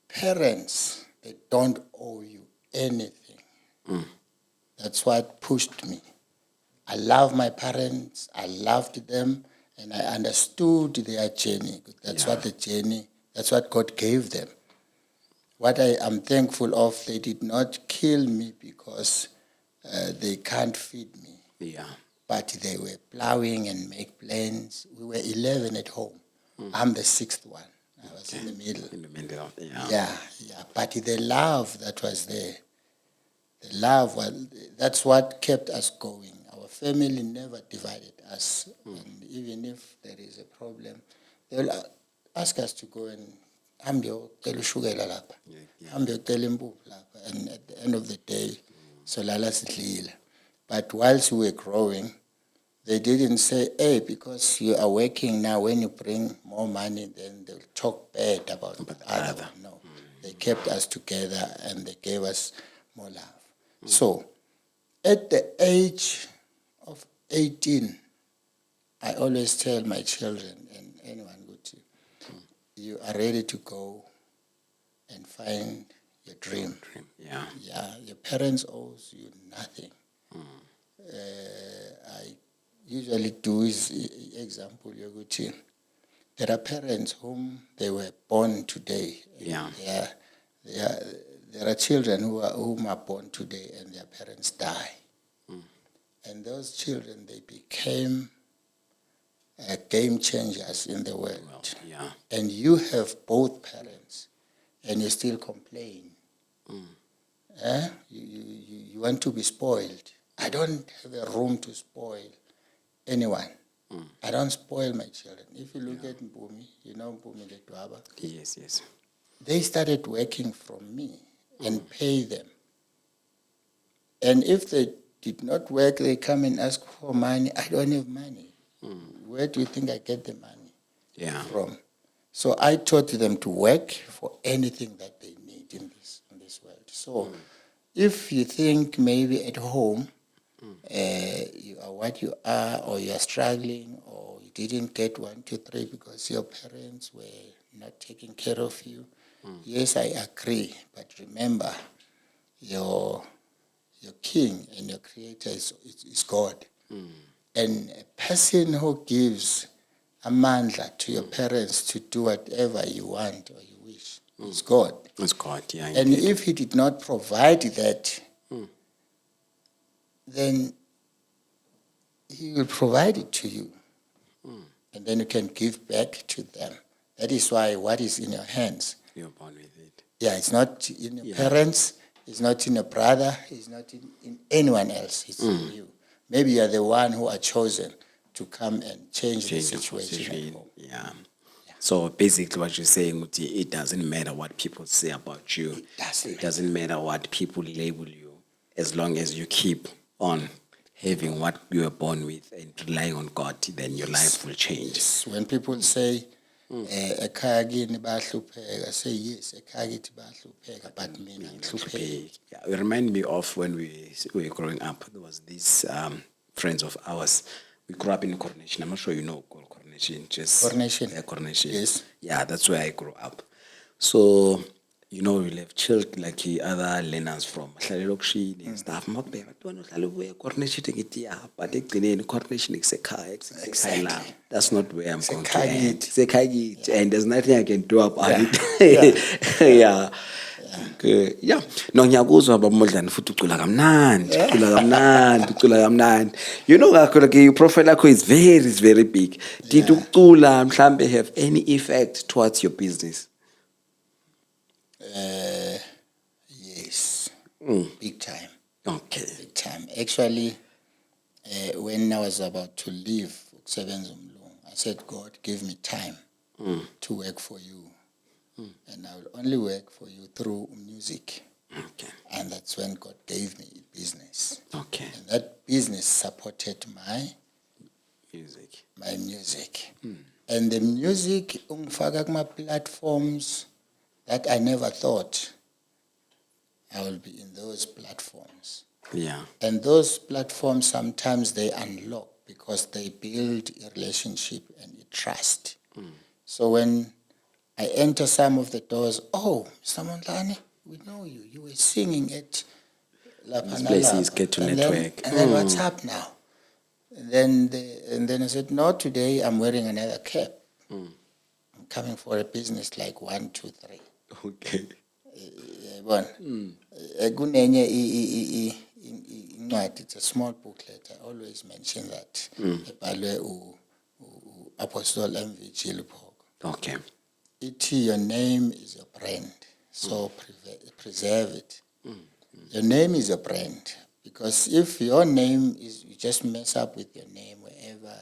Speaker 1: parents, they don't owe you anything. That's what pushed me. I love my parents, I loved them, and I understood their journey. That's that's what God gave them. What I am thankful of, they did not kill me because they can't feed me.
Speaker 2: Yeah.
Speaker 1: But they were plowing and make plans. We were 11 at home. I'm the sixth one. I was in the middle.
Speaker 2: In the middle, yeah.
Speaker 1: Yeah. But the love that was there, that's what kept us going. Our family never divided us. And even if there is a problem, they will ask us to go and hambe uyocela ushukela lapha, hambe uyocela impuphu lapha, and at the end of the day, solala sidlile. But whilst we were growing, they didn't say, hey, because you are working now, when you bring more money, then they'll talk bad about the other one. No, they kept us together and they gave us more love. So, at the age of 18, I always tell my children and anyone good to you are ready to go and find your dream.
Speaker 2: Yeah.
Speaker 1: Yeah, your parents owe you nothing. I usually do is example, Yoguchi. There are parents whom they were born today.
Speaker 2: Yeah.
Speaker 1: There are children whom are born today and their parents die. And those children, they became game changers in the world.
Speaker 2: Well, yeah.
Speaker 1: And you have both parents and you still complain. You want to be spoiled. I don't have a room to spoil anyone. I don't spoil my children. If you look at Mpumi, you know Mpumi Ledwaba?
Speaker 2: Yes.
Speaker 1: They started working from me and pay them. And if they did not work, they come and ask for money. I don't have money. Where do you think I get the money from? So I taught them to work for anything that they need in this world. So if you think maybe at home you are what you are, or you are struggling, or you didn't get 1, 2, 3 because your parents were not taking care of you, yes, I agree. But remember, your king and your creator is God. And a person who gives amandla to your parents to do whatever you want or you wish is God.
Speaker 2: It's God, yeah.
Speaker 1: And
Speaker 2: indeed.
Speaker 1: if he did not provide that, then he will provide it to you. And then you can give back to them. That is why what is in your hands,
Speaker 2: You're born with it.
Speaker 1: yeah, it's not in your parents, it's not in your brother, it's not in anyone else, it's in you. Maybe you are the one who are chosen to come and change the situation at home.
Speaker 2: Yeah. So basically what you're saying, Uti, it doesn't matter what people say about you. It doesn't matter what people label you, as long as you keep on having what you were born with and relying on God, then your life will change.
Speaker 1: Yes. When people say, ekhaya kini bayahlupheka, say yes, ekhaya kithi bayahlupheka, but mina ngihlupheki.
Speaker 2: Yeah, it remind me of when we were growing up. There was these friends of ours. We grew up in Coronation. I'm not sure you know Coronation.
Speaker 1: Coronation?
Speaker 2: Yeah, Coronation.
Speaker 1: Yes.
Speaker 2: Yeah, that's where I grew up. So, we'll have chilled like the other learners from Hlalelokshini and stuff. But Coronation
Speaker 1: Exactly.
Speaker 2: that's not where I'm going to
Speaker 1: Ekhaya
Speaker 2: end.
Speaker 1: kithi.
Speaker 2: It's Ekhaya, and there's nothing I can do about it. Yeah. Okay. Yeah. No, ngiyakuzwa baba Mondlane futhi ucula kamnandi. You know like your profile yakho is very big. Did ucula mhlambe have any effect towards your business?
Speaker 1: Yes, big time.
Speaker 2: Okay.
Speaker 1: Big time. Actually, when I was about to leave ukusebenza umlungu, I said, God, give me time to work for you. And I will only work for you through music.
Speaker 2: Okay.
Speaker 1: And that's when God gave me a business.
Speaker 2: Okay.
Speaker 1: And that business supported my
Speaker 2: Music.
Speaker 1: And the music ungifaka kuma platforms that I never thought I will be in those platforms.
Speaker 2: Yeah.
Speaker 1: And those platforms, sometimes they unlock because they build a relationship and a trust. So when I enter some of the doors, oh, Mr. Mondlane, we know you. You were singing at La
Speaker 2: These places get to network.
Speaker 1: And then what's up now? And then I said, no, today I'm wearing another cap. I'm coming for a business like 1, 2, 3.
Speaker 2: Okay.
Speaker 1: Kunenye incwadi, it's a small booklet. I always mention that. Ebhalwe Apostle M.V. Gillipock.
Speaker 2: Okay.
Speaker 1: Your name is your brand, so preserve it. Your name is your brand, because if your name is, you just mess up with your name wherever,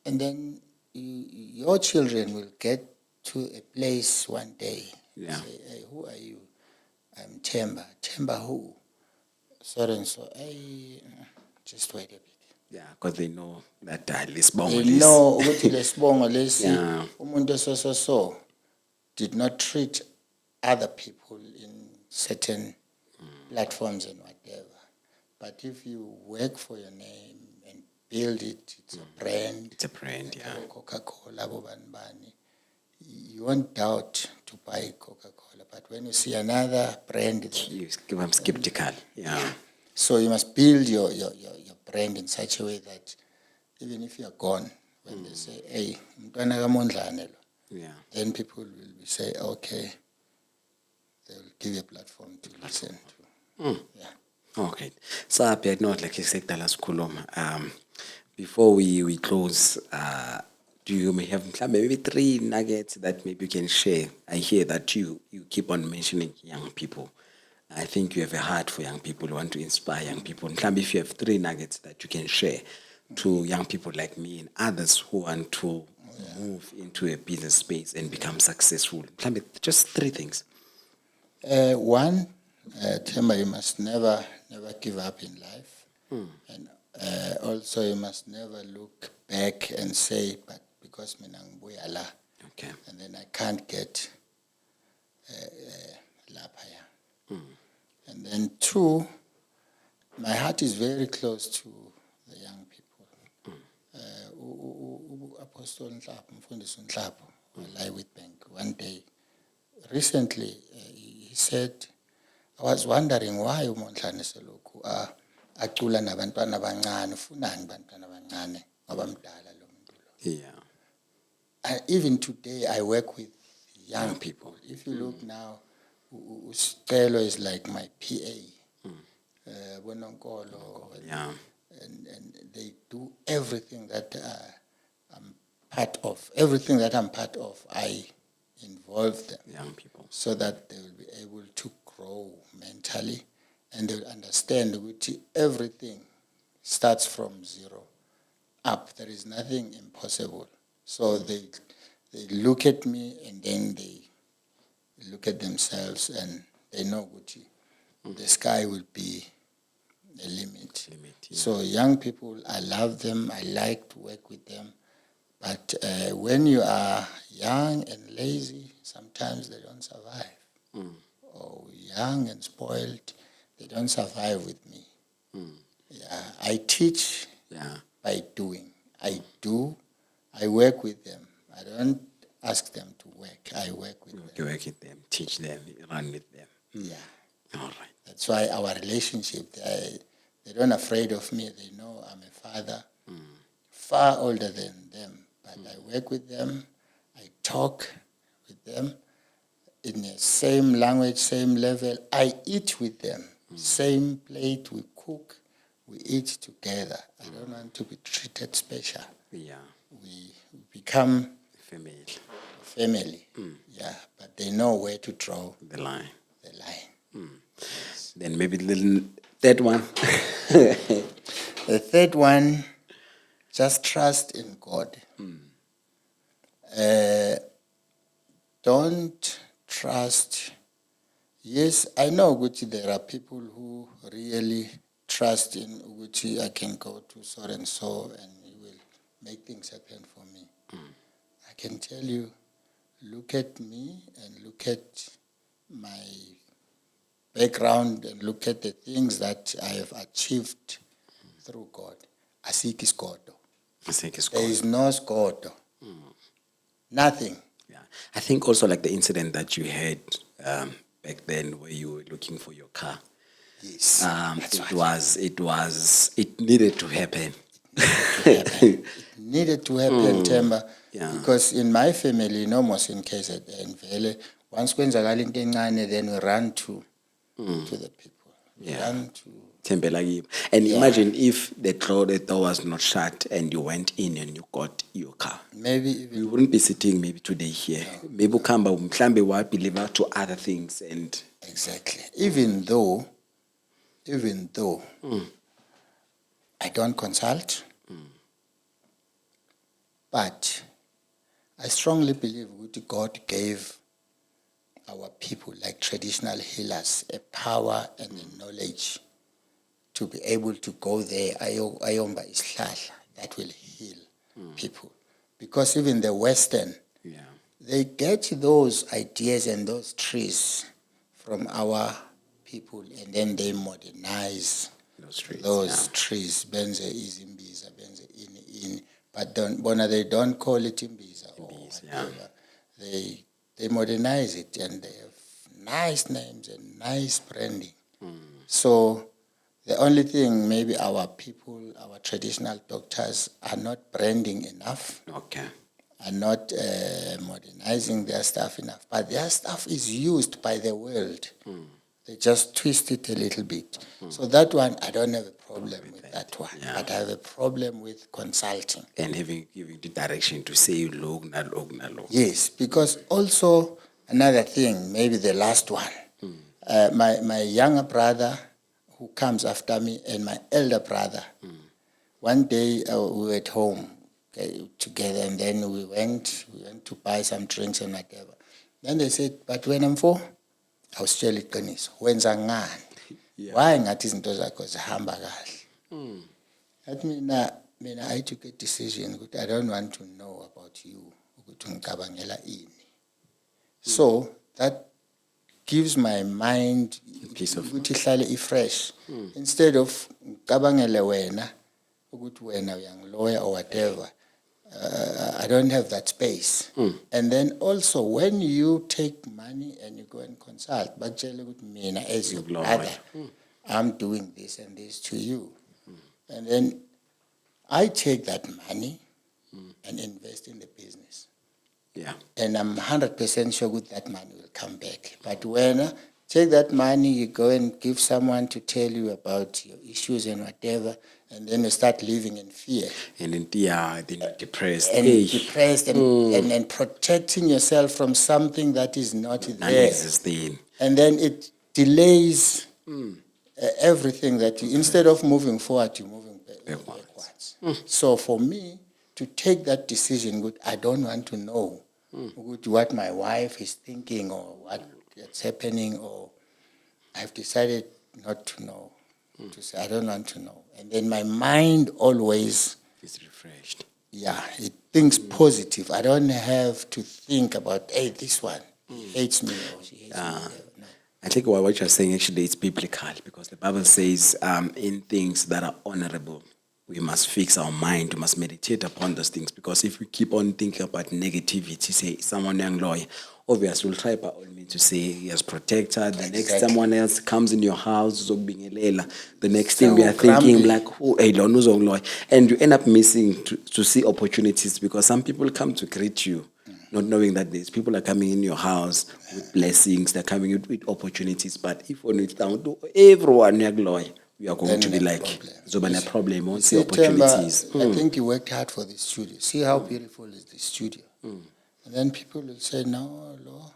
Speaker 1: and then your children will get to a place one day.
Speaker 2: Yeah.
Speaker 1: Say, hey, who are you? I'm Temba. Temba who? So and so. Hey, just wait a bit.
Speaker 2: Yeah, because they know that
Speaker 1: They know ukuthi lesibongo lesi
Speaker 2: Yeah.
Speaker 1: umuntu so did not treat other people in certain platforms and whatever. But if you work for your name and build it, it's a brand.
Speaker 2: It's a brand, yeah.
Speaker 1: Coca-Cola, bobani, you won't doubt to buy Coca-Cola. But when you see another brand,
Speaker 2: I'm skeptical. Yeah.
Speaker 1: so you must build your brand in such a way that even if you're gone, when they say, hey, mntwana kaMondlane lo,
Speaker 2: Yeah.
Speaker 1: then people will say, okay, they will give you a platform to listen to. Yeah.
Speaker 2: Okay. So I know like you said before we close, do you may have maybe 3 nuggets that maybe you can share? I hear that you keep on mentioning young people. I think you have a heart for young people. You want to inspire young people. If you have 3 nuggets that you can share to young people like me and others who want to move into a business space and become successful, just 3 things.
Speaker 1: One, Themba, you must never give up in life. And also you must never look back and say, but because mina ngibuya la,
Speaker 2: Okay.
Speaker 1: And then I can't get lapaya. And then 2, my heart is very close to the young people. Apostle Nhlapo, Mfundisi Nhlapo, I lie with Bank, one day, recently, he said, I was wondering why uMondlane selokhu acula nabantwana abancane, ufunani bantwana abancane ngoba mdala lo muntu lo.
Speaker 2: Yeah.
Speaker 1: Even today, I work with young people. If you look now, Stelo is like my PA. Bononkolo,
Speaker 2: Yeah.
Speaker 1: and they do everything that I'm part of. Everything that I'm part of, I involve them.
Speaker 2: Young people.
Speaker 1: So that they will be able to grow mentally and they will understand that everything starts from 0 up. There is nothing impossible. So they look at me and then they look at themselves and they know the sky will be the limit.
Speaker 2: Yeah.
Speaker 1: So young people, I love them. I like to work with them. But when you are young and lazy, sometimes they don't survive. Or young and spoiled, they don't survive with me. Yeah, I teach by doing. I do. I work with them. I don't ask them to work. I work with them.
Speaker 2: You work with them, teach them, run with them.
Speaker 1: Yeah.
Speaker 2: All right.
Speaker 1: That's why our relationship, they're not afraid of me. They know I'm a father, far older than them. But I work with them. I talk with them in the same language, same level. I eat with them. Same plate, we cook, we eat together. I don't want to be treated special.
Speaker 2: Yeah.
Speaker 1: We become
Speaker 2: Family.
Speaker 1: Yeah, but they know where to draw
Speaker 2: The line.
Speaker 1: the line.
Speaker 2: Then maybe the third one.
Speaker 1: The third one, just trust in God. Don't trust. Yes, I know Uguchi, there are people who really trust in Uguchi. I can go to so and so and he will make things happen for me. I can tell you, look at me and look at my background and look at the things that I have achieved through God. Asiki Skodo. There is no Skodo. Nothing.
Speaker 2: Yeah. I think also like the incident that you had back then where you were looking for your car.
Speaker 1: Yes.
Speaker 2: It needed to happen.
Speaker 1: It needed to happen, Themba,
Speaker 2: Yeah.
Speaker 1: because in my family, no more in KZN, vele, once kwenzakala into encane, then we run to the people. We run to...
Speaker 2: And imagine if the door was not shut and you went in and you got your car.
Speaker 1: Maybe even...
Speaker 2: We wouldn't be sitting maybe today here. Maybe Ukhamba mhlambe wa deliver to other things and...
Speaker 1: Exactly. Even though I don't consult, but I strongly believe that God gave our people, like traditional healers, a power and a knowledge to be able to go there, ayomba isihlahla, that will heal people. Because even the Western, they get those ideas and those trees from our people, and then they modernize those trees. Benze izimbiza, benze ini, but they don't call it imbiza or whatever. They modernize it, and they have nice names and nice branding. So the only thing, maybe our people, our traditional doctors are not branding enough.
Speaker 2: Okay.
Speaker 1: Are not modernizing their stuff enough. But their stuff is used by the world. They just twist it a little bit. So that one, I don't have a problem with that one.
Speaker 2: Yeah.
Speaker 1: But I have a problem with consulting.
Speaker 2: And giving the direction to say look, not look, not look.
Speaker 1: Yes, because also another thing, maybe the last one. My younger brother who comes after me and my elder brother, one day we were at home together, and then we went to buy some drinks and whatever. Then they said, but when I'm for, I was still it wenza ngani? Why ngathi izinto zakho zihamba kahle? That mean I took a decision that I don't want to know about you. ukuthi ngicabangela ini. So that gives my mind
Speaker 2: Peace of
Speaker 1: ukuthi ihlale fresh instead of ngicabangele wena ukuthi wena uyangiloya or whatever. I don't have that space. And then also when you take money and you go and consult, bakutshela ukuthi mina as your brother, I'm doing this and this to you. And then I take that money and invest in the business.
Speaker 2: Yeah.
Speaker 1: And I'm 100% sure that money will come back. But when take that money, you go and give someone to tell you about your issues and whatever, and then you start living in fear.
Speaker 2: And then, then you're depressed.
Speaker 1: And depressed and protecting yourself from something that is not there.
Speaker 2: Non-existing.
Speaker 1: And then it delays everything that you, instead of moving forward, you're moving backwards. So for me, to take that decision, I don't want to know what my wife is thinking or what's happening, or I've decided not to know. To say I don't want to know. And then my mind always
Speaker 2: is refreshed.
Speaker 1: Yeah, it thinks positive. I don't have to think about, hey, this one, he hates me or she hates me. No.
Speaker 2: I think what you're saying actually is biblical, because the Bible says in things that are honorable, we must fix our mind, we must meditate upon those things, because if we keep on thinking about negativity, say someone young lawyer, obviously we'll try by all means to say he has protected. The next someone else comes in your house, the next thing we are thinking like, oh, hey, lawyer, and you end up missing to see opportunities, because some people come to greet you, not knowing that there's people are coming in your house with blessings, they're coming with opportunities. But if when it's down to everyone, we are going to be like, Zobana problem, won't see opportunities.
Speaker 1: I think you worked hard for this studio. See how beautiful is this studio. And then people will say, no, Lord,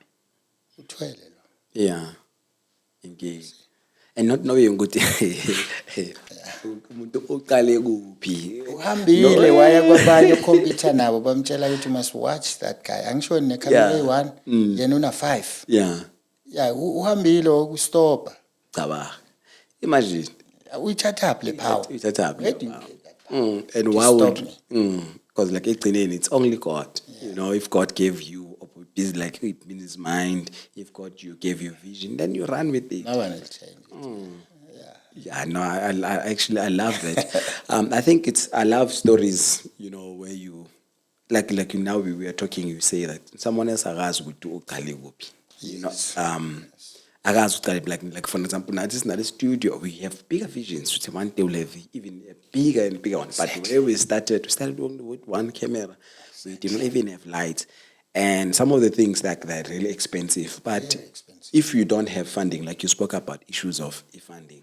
Speaker 1: utwele.
Speaker 2: Yeah. Engage. And not knowing good.
Speaker 1: Uhambile waya kwabanye computer nabo bamtshela ukuthi must watch that guy. Angisho nekamera 1 yena una 5.
Speaker 2: Yeah.
Speaker 1: Yeah, uhambile ukustopa.
Speaker 2: Cha. Imagine.
Speaker 1: We chat up le power.
Speaker 2: We chat up.
Speaker 1: Where do you get that power?
Speaker 2: And why would because like it's only God. Yeah. You know, if God gave you like it in his mind, if God gave you vision, then you run with it.
Speaker 1: No one will change it.
Speaker 2: Yeah, no, I love that. I think I love stories, you know, where you like now we were talking, you say that someone else has would do you know, like for example, now this is not a studio. We have bigger visions. We want to have even a bigger and bigger one. But when we started only with one camera. We didn't even have lights. And some of the things that are really expensive. But if you don't have funding, like you spoke about issues of funding.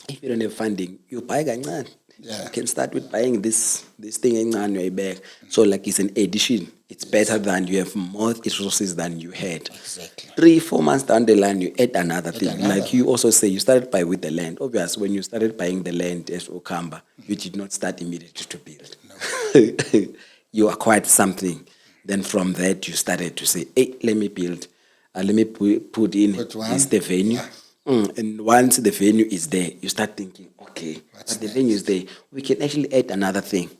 Speaker 2: If you don't have funding, you buy gancane. Yeah. You can start with buying this thing in your bag. So like it's an addition. It's better than you have more resources than you had.
Speaker 1: Exactly.
Speaker 2: 3-4 months down the line, you add another thing. Like you also say, you started by with the land. Obviously, when you started buying the land as Ukhamba, you did not start immediately to build. No. You acquired something. Then from that, you started to say, hey, let me build. Let me put in the venue. Yeah. And once the venue is there, you start thinking, okay, but the venue is there. We can actually add another thing.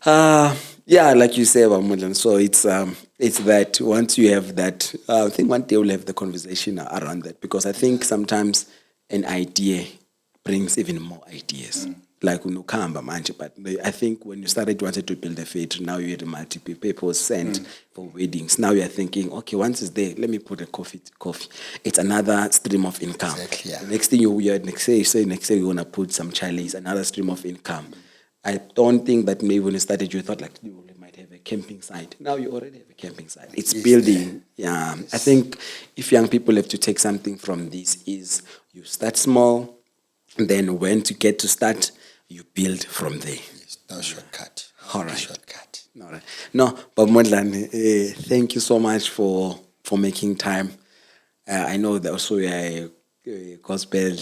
Speaker 2: Yeah, like you say, Mondlane. So it's that once you have that, I think one day we'll have the conversation around that, because I think sometimes an idea brings even more ideas. Like Ukhamba manje, but I think when you wanted to build a theatre, now you had multiple people sent for weddings. Now you are thinking, okay, once it's there, let me put a coffee. It's another stream of income.
Speaker 1: Exactly, yeah.
Speaker 2: Next thing next day you want to put some chalice, another stream of income. I don't think that maybe when you started, you thought like you might have a camping site. Now you already have a camping site. It's building. Yeah, yes. I think if young people have to take something from this is you start small, and then when to get to start, you build from there.
Speaker 1: Yes, no shortcut.
Speaker 2: All right.
Speaker 1: Shortcut.
Speaker 2: All right. No, but Mondlane, thank you so much for making time. I know that also you're a gospel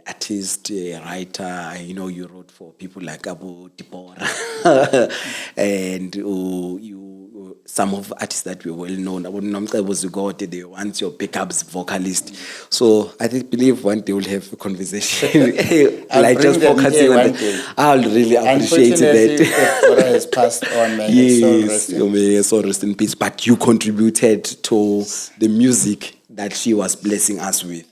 Speaker 2: artist, writer. I know you wrote for people like Abu Deborah, and you some of the artists that were well known. They want your backups vocalist. So I believe one day we'll have a conversation.
Speaker 1: I'll
Speaker 2: like
Speaker 1: bring
Speaker 2: just
Speaker 1: them
Speaker 2: focusing
Speaker 1: here
Speaker 2: on
Speaker 1: one
Speaker 2: that.
Speaker 1: day.
Speaker 2: I'll really appreciate
Speaker 1: Unfortunately,
Speaker 2: that.
Speaker 1: Ep2 has passed on, man.
Speaker 2: Yes,
Speaker 1: So
Speaker 2: may her soul rest in peace. But you contributed to the music that she was blessing us with.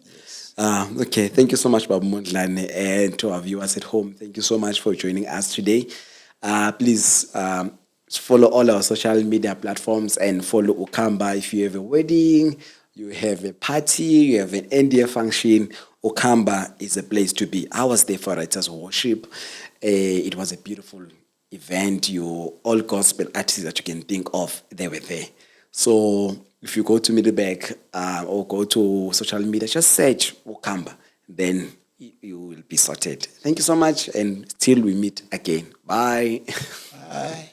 Speaker 2: Okay, thank you so much, Babu Mondlane, and to our viewers at home. Thank you so much for joining us today. Please follow all our social media platforms and follow Ukhamba. If you have a wedding, you have a party, you have an NDA function, Ukhamba is a place to be. I was there for Writers Worship. It was a beautiful event. All gospel artists that you can think of, they were there. So if you go to Middelburg or go to social media, just search Ukhamba, then you will be sorted. Thank you so much, and till we meet again. Bye.
Speaker 1: Bye.